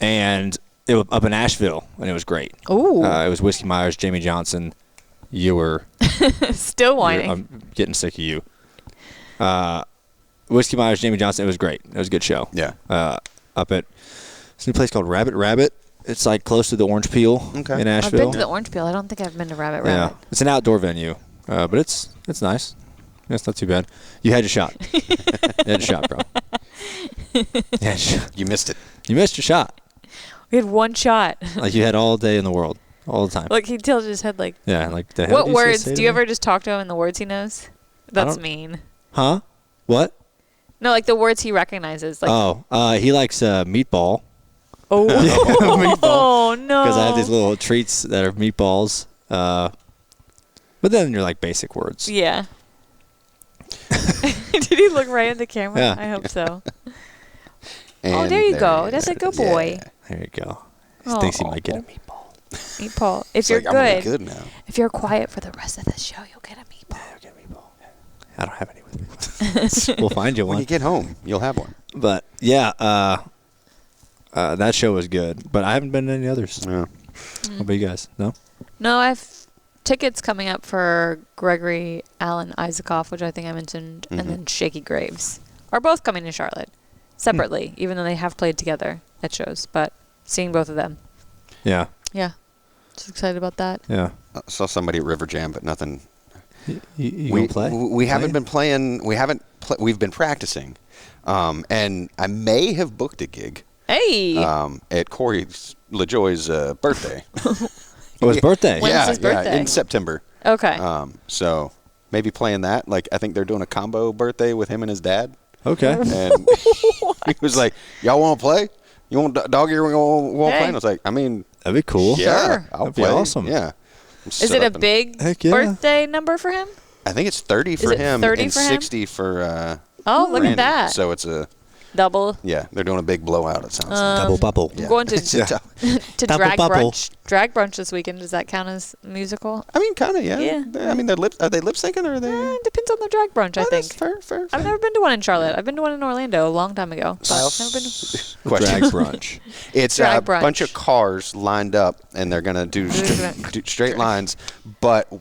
And it was up in Nashville, and it was great. Ooh. It was Whiskey Myers, Jamie Johnson. You were. Still whining. I'm getting sick of you. Whiskey Myers, Jamie Johnson. It was great. It was a good show. Yeah. Up at this new place called Rabbit. It's like close to the Orange Peel Okay. in I've Nashville. been to the Orange Peel. I don't think I've been to Rabbit Yeah, Rabbit. it's an outdoor venue, but it's nice. It's not too bad. You had your shot. You had your shot, bro. Yeah, You missed it. you missed your shot. We had one shot. Like you had all day in the world, all the time. Like he tilted his head like. Yeah, like the hell What did you say words? to Do you me? ever just talk to him in the words he knows? That's don't- mean. Huh? What? No, like the words he recognizes. Like, He likes meatball oh, meatball. oh no. because I have these little treats that are meatballs. But then you're like basic words. Yeah. Did he look right at the camera? Yeah. I hope so. And there you go. That's a good boy. Yeah. There you go. He thinks he might get a Aw. meatball. Meatball. If It's you're like, I'm gonna be good, good now. if you're quiet for the rest of the show, you'll get a meatball. I'll get a meatball. I don't have any with me. We'll find you When one. you get home, you'll have one. But yeah, that show was good. But I haven't been to any others. Yeah. How about you guys? No. No, I've tickets coming up for Gregory Alan Isaacoff, which I think I mentioned, and then Shaky Graves are both coming to Charlotte separately, even though they have played together at shows. But seeing both of them, Yeah. yeah, just excited about that. Yeah. I saw somebody at River Jam, but nothing. You gonna play? We haven't been playing. We've been practicing, and I may have booked a gig Hey, at Corey LaJoy's birthday. Oh, his birthday. When's his birthday? in September. okay. So maybe playing that. Like I think they're doing a combo birthday with him and his dad. Okay. And he was like, "Y'all want to play? You want doggy? You want to play?" And I was like, "I mean, That'd be cool. yeah, Sure. I'll That'd be play. awesome. Yeah." Is it a big Heck yeah. birthday number for him? I think it's 30 for it him 30 and for him? 60 for Oh, look Randy. at that. So it's a Double. they're doing a big blowout. It sounds like. Double bubble. I'm going to It's a tough- to Double drag bubble. brunch. Drag brunch this weekend. Does that count as musical? I mean, kind of, yeah. Yeah. I mean, are they lip syncing or are they? Depends on the drag brunch, I Oh, that's think. fair. I've never been to one in Charlotte. I've been to one in Orlando a long time ago. But I've never been to Question. Drag brunch. It's Drag a brunch. bunch of cars lined up, and they're gonna do straight lines, but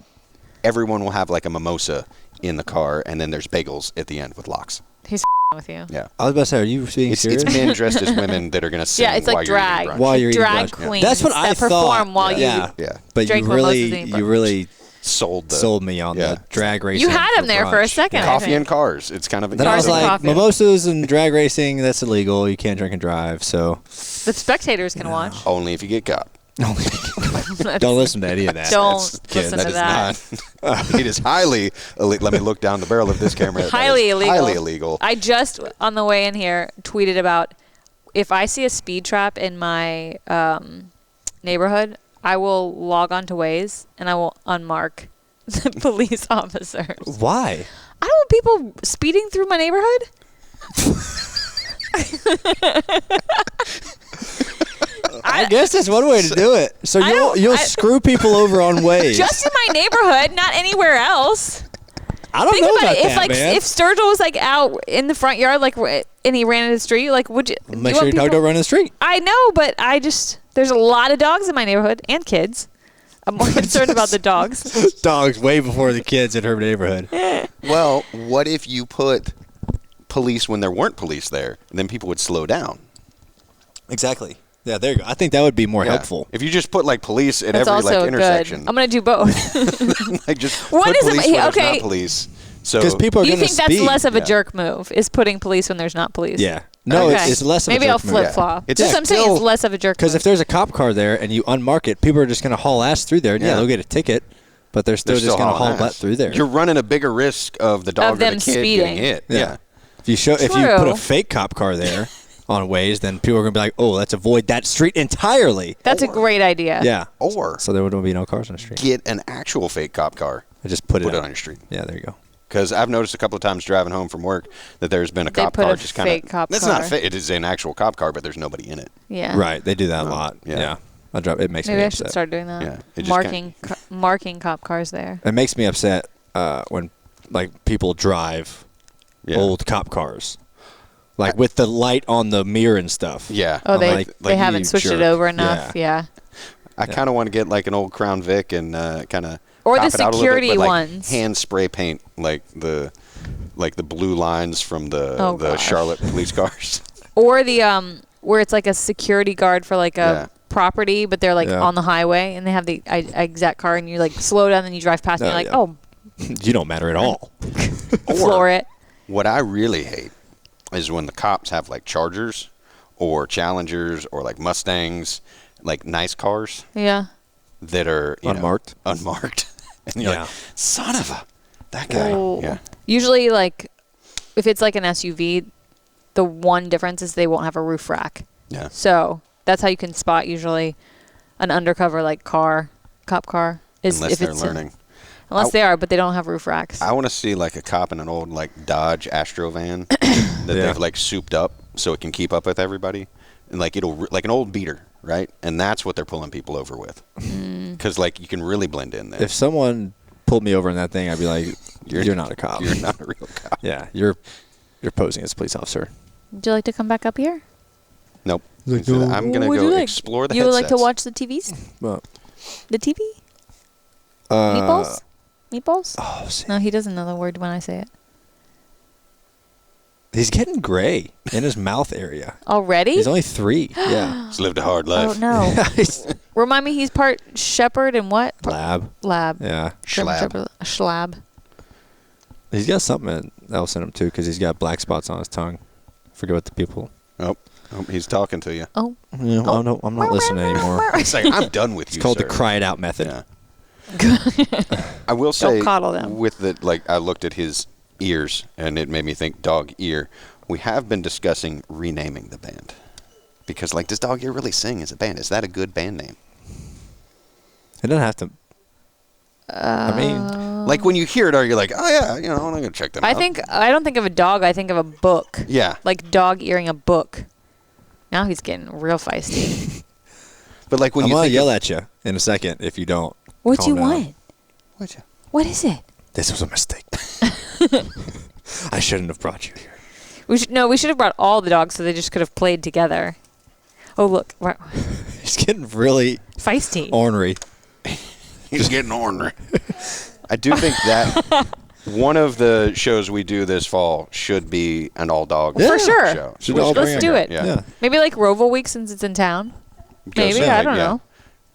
everyone will have like a mimosa in the car, and then there's bagels at the end with locks. He's with you. Yeah. I was about to say, are you being It's serious? men dressed as women that are gonna sing. Yeah, it's while like you're eating drag. brunch. While you're eating drag brunch. queens That's what I that thought. perform while Yeah. Yeah. But Drink you mimosas really, and eat you really Sold me on Yeah. the drag racing. You had him there for a brunch. second. I coffee think. and cars. It's kind of Then I was Cars and like, coffee. mimosas and drag racing, that's illegal. You can't drink and drive. So The spectators can watch. only if you get caught. Don't listen to any of that. Don't Kid, listen to that. Not, it is highly illegal. Let me look down the barrel of this camera. That Highly is illegal. Highly illegal. I just, on the way in here, tweeted about if I see a speed trap in my neighborhood, I will log on to Waze and I will unmark the police officers. Why? I don't want people speeding through my neighborhood. I guess that's one way to do it. So you'll screw people over on Waze. Just in my neighborhood, not anywhere else. I don't Think know about about it. that, If like man. if Sturgill was like out in the front yard, like, and he ran in the street, like, would you? Make sure your dog don't run in the street. I know, but there's a lot of dogs in my neighborhood and kids. I'm more concerned about the dogs. Dogs way before the kids in her neighborhood. Well, what if you put police when there weren't police there? And then people would slow down. Exactly. Yeah, there you go. I think that would be more Yeah. helpful. If you just put like police at That's every also like intersection. good. I'm gonna do both. Like just What put is it- police when there's okay. not police. So Because people are You going to think that's speed. less of a Yeah. jerk move? Is putting police when there's not police? Yeah. No, Okay. it's less of Maybe a jerk I'll flip move. flop. It's That's what I'm saying. It's still- less of a jerk. Because move. if there's a cop car there and you unmark it, people are just going to haul ass through there. And yeah, Yeah. they'll get a ticket, but they're still they're just going to hauling haul butt ass. through there. You're running a bigger risk of the dog Of or them the kid speeding. getting hit. Yeah. If you put True. a fake cop car there on Waze, then people are going to be like, "Oh, let's avoid that street entirely." That's a great idea. Yeah. Or So there would be no cars on the street. get an actual fake cop car. I just put Put it on on your street. Yeah, there you go. Because I've noticed a couple of times driving home from work that there's been a They cop put car a just kind fake of. cop That's car. not fake. It is an actual cop car, but there's nobody in it. Yeah. Right. They do that a lot. yeah. Yeah. I drive. It makes Maybe me I should upset. start doing that. Yeah, it just Marking cop cars there. It makes me upset when like people drive Yeah. old cop cars, like with the light on the mirror and stuff. Yeah. Oh, I'm they like, they haven't you switched jerk. it over enough. Yeah. I kind of want to get like an old Crown Vic and kind of. Or the cop it out a little bit, security but, like, ones. Hand spray paint like the blue lines from the Oh, the gosh. Charlotte police cars. Or the where it's like a security guard for like a property, but they're like Yeah. on the highway and they have the exact car and you like slow down and you drive past and Oh, you're like, yeah. oh, You don't matter at all. floor it. What I really hate is when the cops have like Chargers or Challengers or like Mustangs, like nice cars Yeah. that are Unmarked? unmarked, and you're Yeah. like, son of a, that guy. Oh. Yeah. Usually, like, if it's like an SUV, the one difference is they won't have a roof rack. Yeah. So that's how you can spot usually an undercover like cop car is Unless if they're it's learning. unless they are, but they don't have roof racks. I want to see like a cop in an old like Dodge Astro van that Yeah. they've like souped up so it can keep up with everybody, and like like an old beater, right? And that's what they're pulling people over with, because like you can really blend in there. If someone pulled me over in that thing, I'd be like, "You're not a cop. You're not a real cop. Yeah, you're posing as a police officer." Would you like to come back up here? Nope. Like, He said, no. I'm gonna Would you go like- explore the You would like to headsets." watch the TVs? Well, The TV? Meatballs? Meatballs? Oh, see. No, he doesn't know the word when I say it. He's getting gray in his mouth area. Already? He's only 3. Yeah. He's lived a hard Oh life. no! He's Remind me, he's part shepherd and what? lab. Lab. Yeah. German Schlab. shepherd. A schlab. He's got something else in him too, because he's got black spots on his tongue. Forget what the people. Oh, he's talking to you. Oh. Yeah, oh, no, I'm not listening anymore. He's like, I'm done with It's you. called sir. the cry it out method. Yeah. I will say, coddle them. with the like, I looked at his ears, and it made me think dog ear. We have been discussing renaming the band because, like, does Dog Ear really sing as a band? Is that a good band name? It doesn't have to. I mean, Like when you hear it, are you like, oh yeah, I'm gonna check them out. I don't think of a dog. I think of a book. Yeah. Like dog earing a book. Now he's getting real feisty. But like when I'm you gonna think yell at you in a second if you don't. What do you calm down. want? What'd you- What is it? This was a mistake. I shouldn't have brought you here. We should have brought all the dogs so they just could have played together. Oh look, He's getting really feisty. ornery. He's getting ornery. I do think that one of the shows we do this fall should be an all-dog Yeah. For sure. show. Should We all Let's bring do him. it. Yeah. Yeah. Maybe like Roval Week since it's in town. Go Maybe somewhere, I don't know.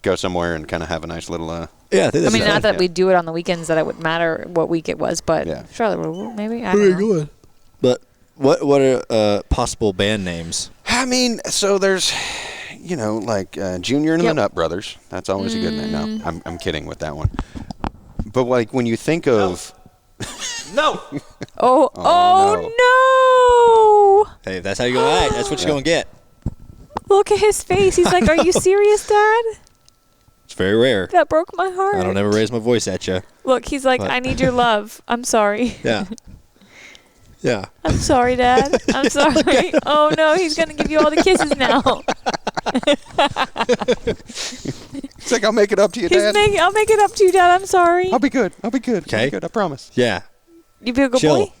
Go somewhere and kind of have a nice little. Yeah, I think I that's mean, fine. not that yeah. we do it on the weekends that it would matter what week it was, but Yeah. Charlotte Roval, maybe. I don't know. But what are possible band names? I mean, so there's, you know, like Junior and the Nut Brothers. That's always a good name. No, I'm kidding with that one. But like when you think of No. Oh, no. Hey, if that's how you're going to act, that's what you're going to get. Look at his face. He's like, are you serious, Dad? It's very rare. That broke my heart. I don't ever raise my voice at you. Look, he's like, I need your love. I'm sorry. Yeah. Yeah. I'm sorry, Dad. I'm sorry. Oh, no, he's going to give you all the kisses now. it's like I'll make it up to you, Dad. I'll make it up to you, Dad. I'm sorry. I'll be good. I'll be good. Okay. I'll be good. I promise. Yeah. You be a good Chill. boy?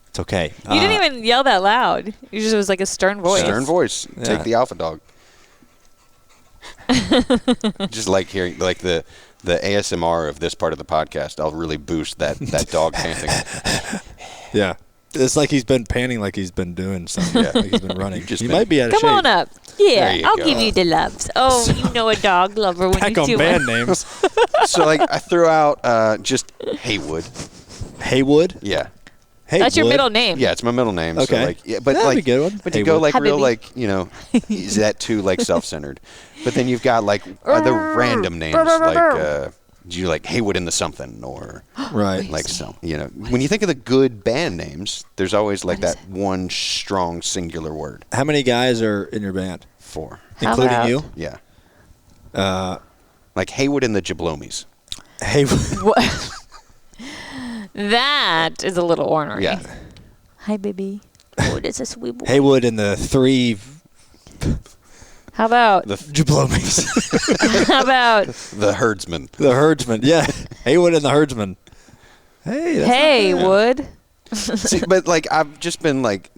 It's okay. You didn't even yell that loud. You just was like a stern voice. Stern voice. Yeah. Take the alpha dog. Just like hearing like the ASMR of this part of the podcast, I'll really boost that dog panting. Yeah. It's like he's been panting like he's been doing something. Yeah. Like he's been running. Just He been- might be out of shape. Come on up. There Yeah, you I'll go. give you the loves. Oh, you know a dog lover when Back you on do band it. names. So like I threw out just Haywood. Haywood? Yeah. Haywood? That's your middle name. Yeah, it's my middle name. Okay. So like, yeah, but That'd like, be a good one. But you go Haywood. like Hi, real baby. like is that too like self-centered? But then you've got like other random names like you like Haywood in the something or Right. like some when you think of the good band names, there's always like that one strong singular word. How many guys are in your band? 4. How Including about- you? Yeah. Like Haywood and the Jablomies. Haywood. What? That is a little ornery. Yeah. Hi, baby. Oh, that's a sweet boy. Haywood and the 3 How about Jablomies. how about The herdsman. The herdsman. Yeah. Haywood and the herdsman. Hey. That's Hey, not bad. Wood? See, but like I've just been like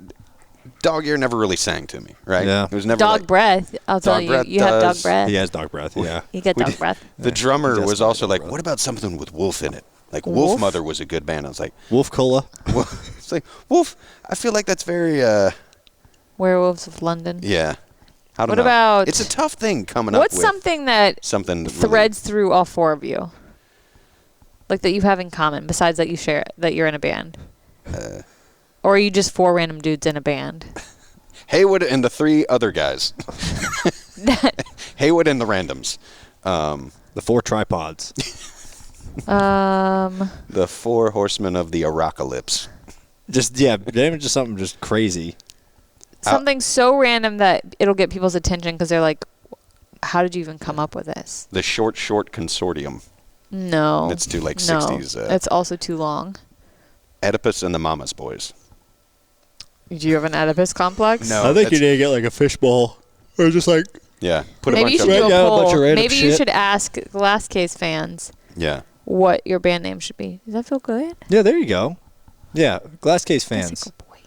dog ear never really sang to me, right? Yeah. It was never Dog like, breath. I'll tell Dog you. breath You have dog does. breath. He has dog breath. Yeah. You get We dog did- breath. The drummer That's was my also dog like, breath. what about something with wolf in it? Like Wolf? Wolf Mother was a good band. I was like, Wolf Cola. it's like Wolf. I feel like that's very Werewolves of London. yeah. I don't What know. about- It's a tough thing coming up What's with something that something really- threads through all 4 of you? Like that you have in common, besides that you share that you're in a band? Or are you just 4 random dudes in a band? Haywood and the 3 other guys. Haywood and the randoms. The 4 tripods. The 4 horsemen of the Aracalypse. Just, yeah. Name it just something just crazy. Something so random that it'll get people's attention because they're like, how did you even come up with this? The short consortium. No. It's too like no. 60s. It's also too long. Oedipus and the Mama's Boys. Do you have an Oedipus complex? No. I think you that's- need to get like a fishbowl. Or just like, Yeah. Put Maybe you a should bunch do of a Yeah, a bunch poll. of random Maybe you shit. should ask the Last Case fans Yeah. what your band name should be. Does that feel good? yeah, there you go. Yeah. Glass Case That's a fans. good boy.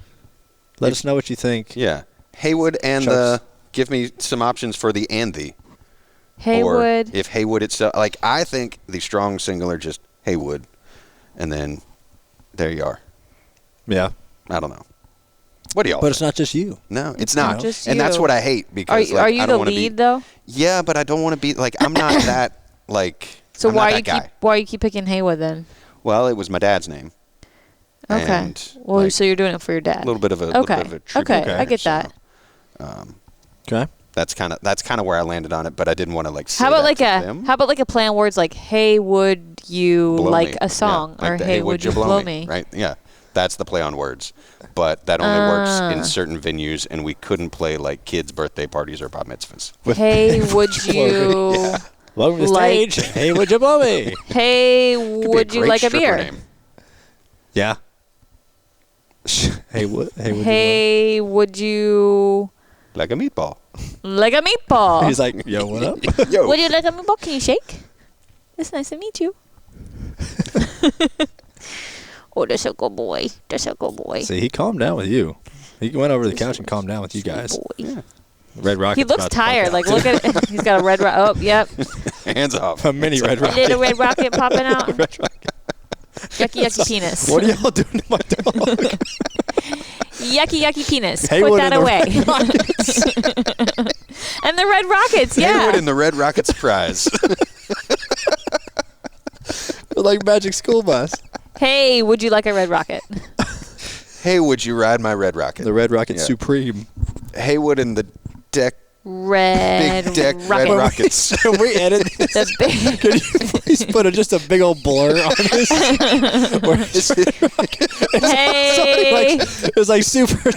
Let us know what you think. Yeah. Haywood and Chucks. give me some options for the and the. Haywood. Or if Haywood itself, like I think the strong singular just Haywood, and then there you are. Yeah. I don't know. What do y'all? But it's think? not just you. No, it's not. just And that's you. what I hate Are because you, like, are you I the don't wanna lead be, though? Yeah, but I don't want to be like I'm not that like. So I'm why not you that keep guy. why you keep picking Haywood then? Well, it was my dad's name. Okay. And, Well, like, so you're doing it for your dad. a little bit of a Okay. little bit of a tribute Okay, there, I get so, that. Okay. That's kind of where I landed on it, but I didn't want to like. Say How about that like to a them. how about like a play on words like hey would you Blow like me. a song Yeah, like or the hey would you blow me? Right? Yeah, that's the play on words. But that only works in certain venues, and we couldn't play like kids' birthday parties or bat mitzvahs. Hey would you Welcome to the Like- stage. Hey, would you blow me? hey Could be would you great like a stripper beer? name. Yeah. Hey, what? Hey, would Hey would you Like a meatball. like a meatball? you? He's like, yo, what up? Yo. Would you like a meatball? Can you shake? It's nice to meet you. Oh, that's a good boy. That's a good boy. See, he calmed down with you. He went over to the couch and calmed down with you guys. Boy. Red Rocket. He looks tired. Like, look at it. He's got a red rocket. Oh, yep. Hands off. a mini Red A Rocket. little red rocket popping out. Red Rocket. Yucky, yucky penis. What are y'all doing to my dog? Yucky, yucky penis. Hey, Put what that in the away. And the red rockets, yeah. Haywood and the Red Rocket Surprise. Like Magic School Bus. Hey, would you like a red rocket? Hey, would you ride my Red Rocket? The Red Rocket Yeah. Supreme. Haywood and the Red Big deck rocket. red rockets. Can we edit this? The big, Can you please put just a big old blur on this? Where it's hey. it's like super.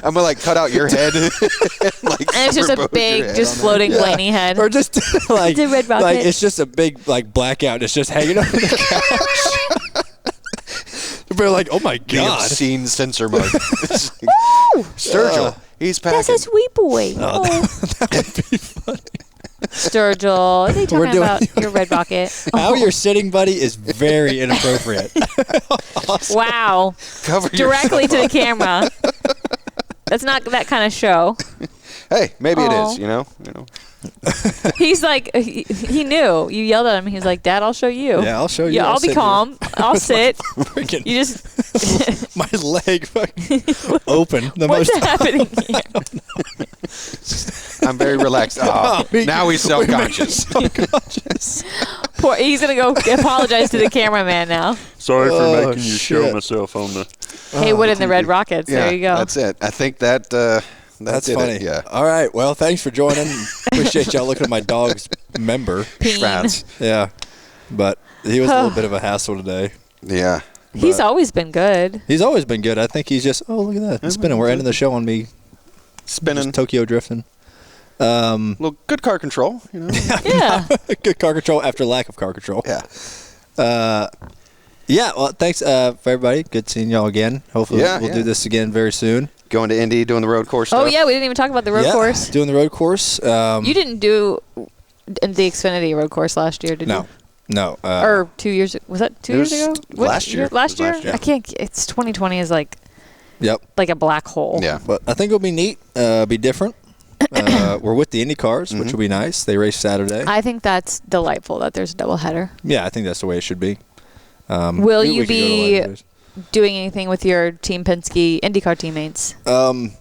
I'm gonna like cut out your head. And And it's just a big, just floating Blaney head. Or just like, The red rocket. like it's just a big like blackout. It's just hanging over the couch. We're like, oh my the god. obscene censor mode. Sturgill, he's packing. That's a sweet boy. Oh, that would be funny. Sturgill, what are they We're talking doing- about? Your red rocket. How you're sitting, buddy, is very inappropriate. Wow. Cover Directly to yourself the camera. That's not that kind of show. up. Hey, maybe it Aw. is. You know. He's like, he knew. You yelled at him. He's like, Dad, I'll show you. Yeah, I'll show you. Yeah, I'll be sit here. calm. I'll sit. Freaking You just, my leg fucking open. The what's most happening here? I'm very relaxed. Oh, now he's self-conscious. self-conscious. Poor, he's going to go apologize to the cameraman now. Sorry for making you show myself on the. Hey, Wood and the Red Rockets. Yeah, There you go. That's it. I think that. That's did funny. It. Yeah. All right. Well, thanks for joining. Appreciate y'all looking at my dog's member. Peen. Schratz. Yeah. But he was a little bit of a hassle today. Yeah. He's always been good. He's always been good. I think he's just, oh, look at that. It's spinning. We're ending the show on me Spinning. just Tokyo drifting. Well, good car control. You know. Yeah. Good car control after lack of car control. Yeah. Yeah. Well, thanks for everybody. Good seeing y'all again. Hopefully we'll do this again very soon. Going to Indy, doing the road course stuff. Oh, yeah. We didn't even talk about the road Yeah, course. Doing the road course. You didn't do the Xfinity road course last year, did you? No. Or 2 years. Was that 2 years was ago? What last year. Last It was year? last year. I can't. It's 2020 is like Yep. a black hole. Yeah. But I think it'll be neat. Be different. We're with the Indy cars, which will be nice. They race Saturday. I think that's delightful that there's a doubleheader. Yeah, I think that's the way it should be. Will we you could go to be one of those. doing anything with your Team Penske IndyCar teammates? I'm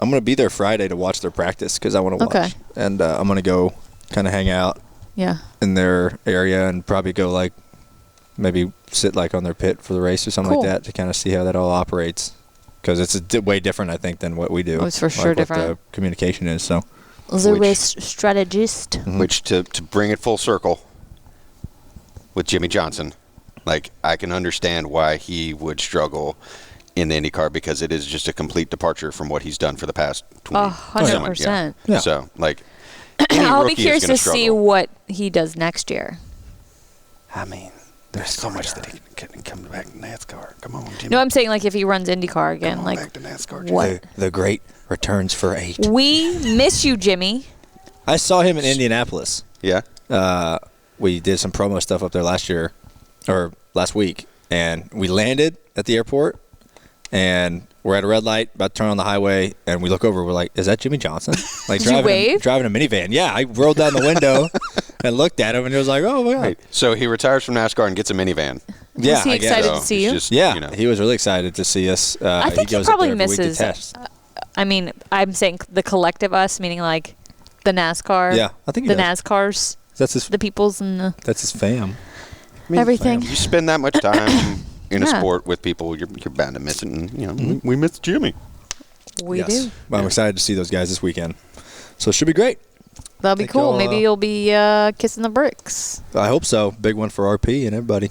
going to be there Friday to watch their practice because I want to watch. Okay. And I'm going to go kind of hang out Yeah. in their area and probably go like maybe sit like on their pit for the race or something Cool. like that to kind of see how that all operates. Because it's way different, I think, than what we do. Oh, it's for like sure what different. the communication is. So The Which- race strategist. Which to bring it full circle with Jimmy Johnson, like I can understand why he would struggle in the IndyCar because it is just a complete departure from what he's done for the past 20 100%. Yeah. So like any I'll be rookie is curious gonna to see struggle. what he does next year. I mean, there's so much that he can come back to NASCAR. Come on, Jimmy. No, I'm saying like if he runs IndyCar again, Come on like back to NASCAR, Jimmy. what? the great returns for 8. We miss you, Jimmy. I saw him in Indianapolis. Yeah. We did some promo stuff up there last week, and we landed at the airport, and we're at a red light, about to turn on the highway, and we look over, we're like, is that Jimmy Johnson? Like Did you wave? driving a minivan. Yeah, I rolled down the window and looked at him, and it was like, oh my God. Right. So he retires from NASCAR and gets a minivan. Yeah, Was he I guess. excited So to see he's you? just, Yeah, you know, he was really excited to see us. I think he goes up probably there every week to misses. test. I mean, I'm saying the collective us, meaning like the NASCAR. Yeah, I think he the does. NASCARs, That's his. the peoples, and That's his fam. everything. you spend that much time in a Yeah. sport with people, you're bound to miss it. And you know, we miss Jimmy. We Yes. do. Well, I'm excited to see those guys this weekend. So it should be great. That'll be Think cool. y'all, Maybe you'll be kissing the bricks. I hope so. Big one for RP and everybody.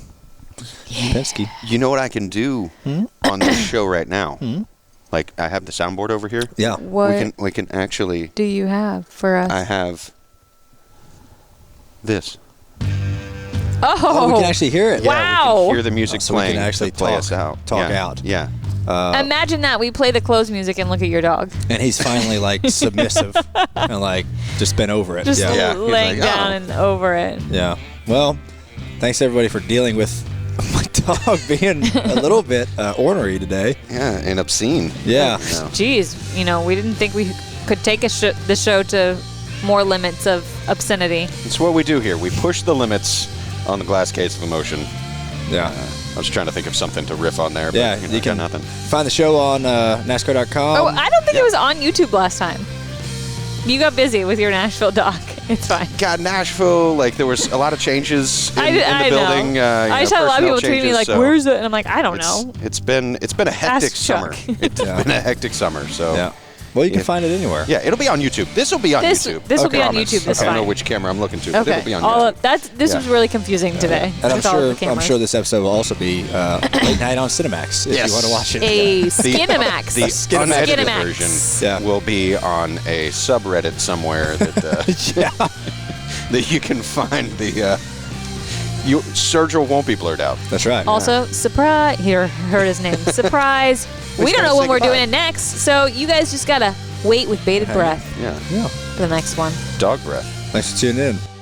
Penske. You know what I can do on this show right now? Like I have the soundboard over here. Yeah. What We can actually. do you have for us? I have this. Oh, we can actually hear it. Wow. Yeah, we can hear the music So we can playing. actually to play talk- us out. talk Yeah. out. Yeah. Imagine that. We play the closed music and look at your dog. And he's finally like submissive and like just been over it. Just yeah. Yeah. He's laying like, down "Oh." and over it. Yeah. Well, thanks everybody for dealing with my dog being a little bit ornery today. Yeah, and obscene. Yeah. You know. Jeez, we didn't think we could take the show to more limits of obscenity. It's what we do here. We push the limits on the glass case of emotion. Yeah. I was trying to think of something to riff on there, but Yeah, you you can got nothing. find the show on NASCAR.com. Oh, I don't think it was on YouTube last time. You got busy with your Nashville doc. It's fine. God, Nashville, like there was a lot of changes in, I the building. know. I just had a lot of people tweeting me like, so "Where's it?" And I'm like, "I don't know." It's been a hectic Ask summer. Chuck. It's been a hectic summer. So Yeah. Well, you can find it anywhere. Yeah, it'll be on YouTube. This will be on YouTube. This will be on Promise. YouTube. This I don't know fine. which camera I'm looking to, but it'll be on All YouTube. of that. This was really confusing today. And with all of the I'm cameras. sure this episode will also be late night on Cinemax if you want to watch it. A Skinemax. The unedited Skinemax. version will be on a subreddit somewhere that that you can find the. Sturgill won't be blurred out. That's right. Also, surprise. Here, heard his name. Surprise. We don't know when we're doing it next, so you guys just gotta wait with bated breath Yeah. Yeah. for the next one. Dog breath. Thanks for tuning in.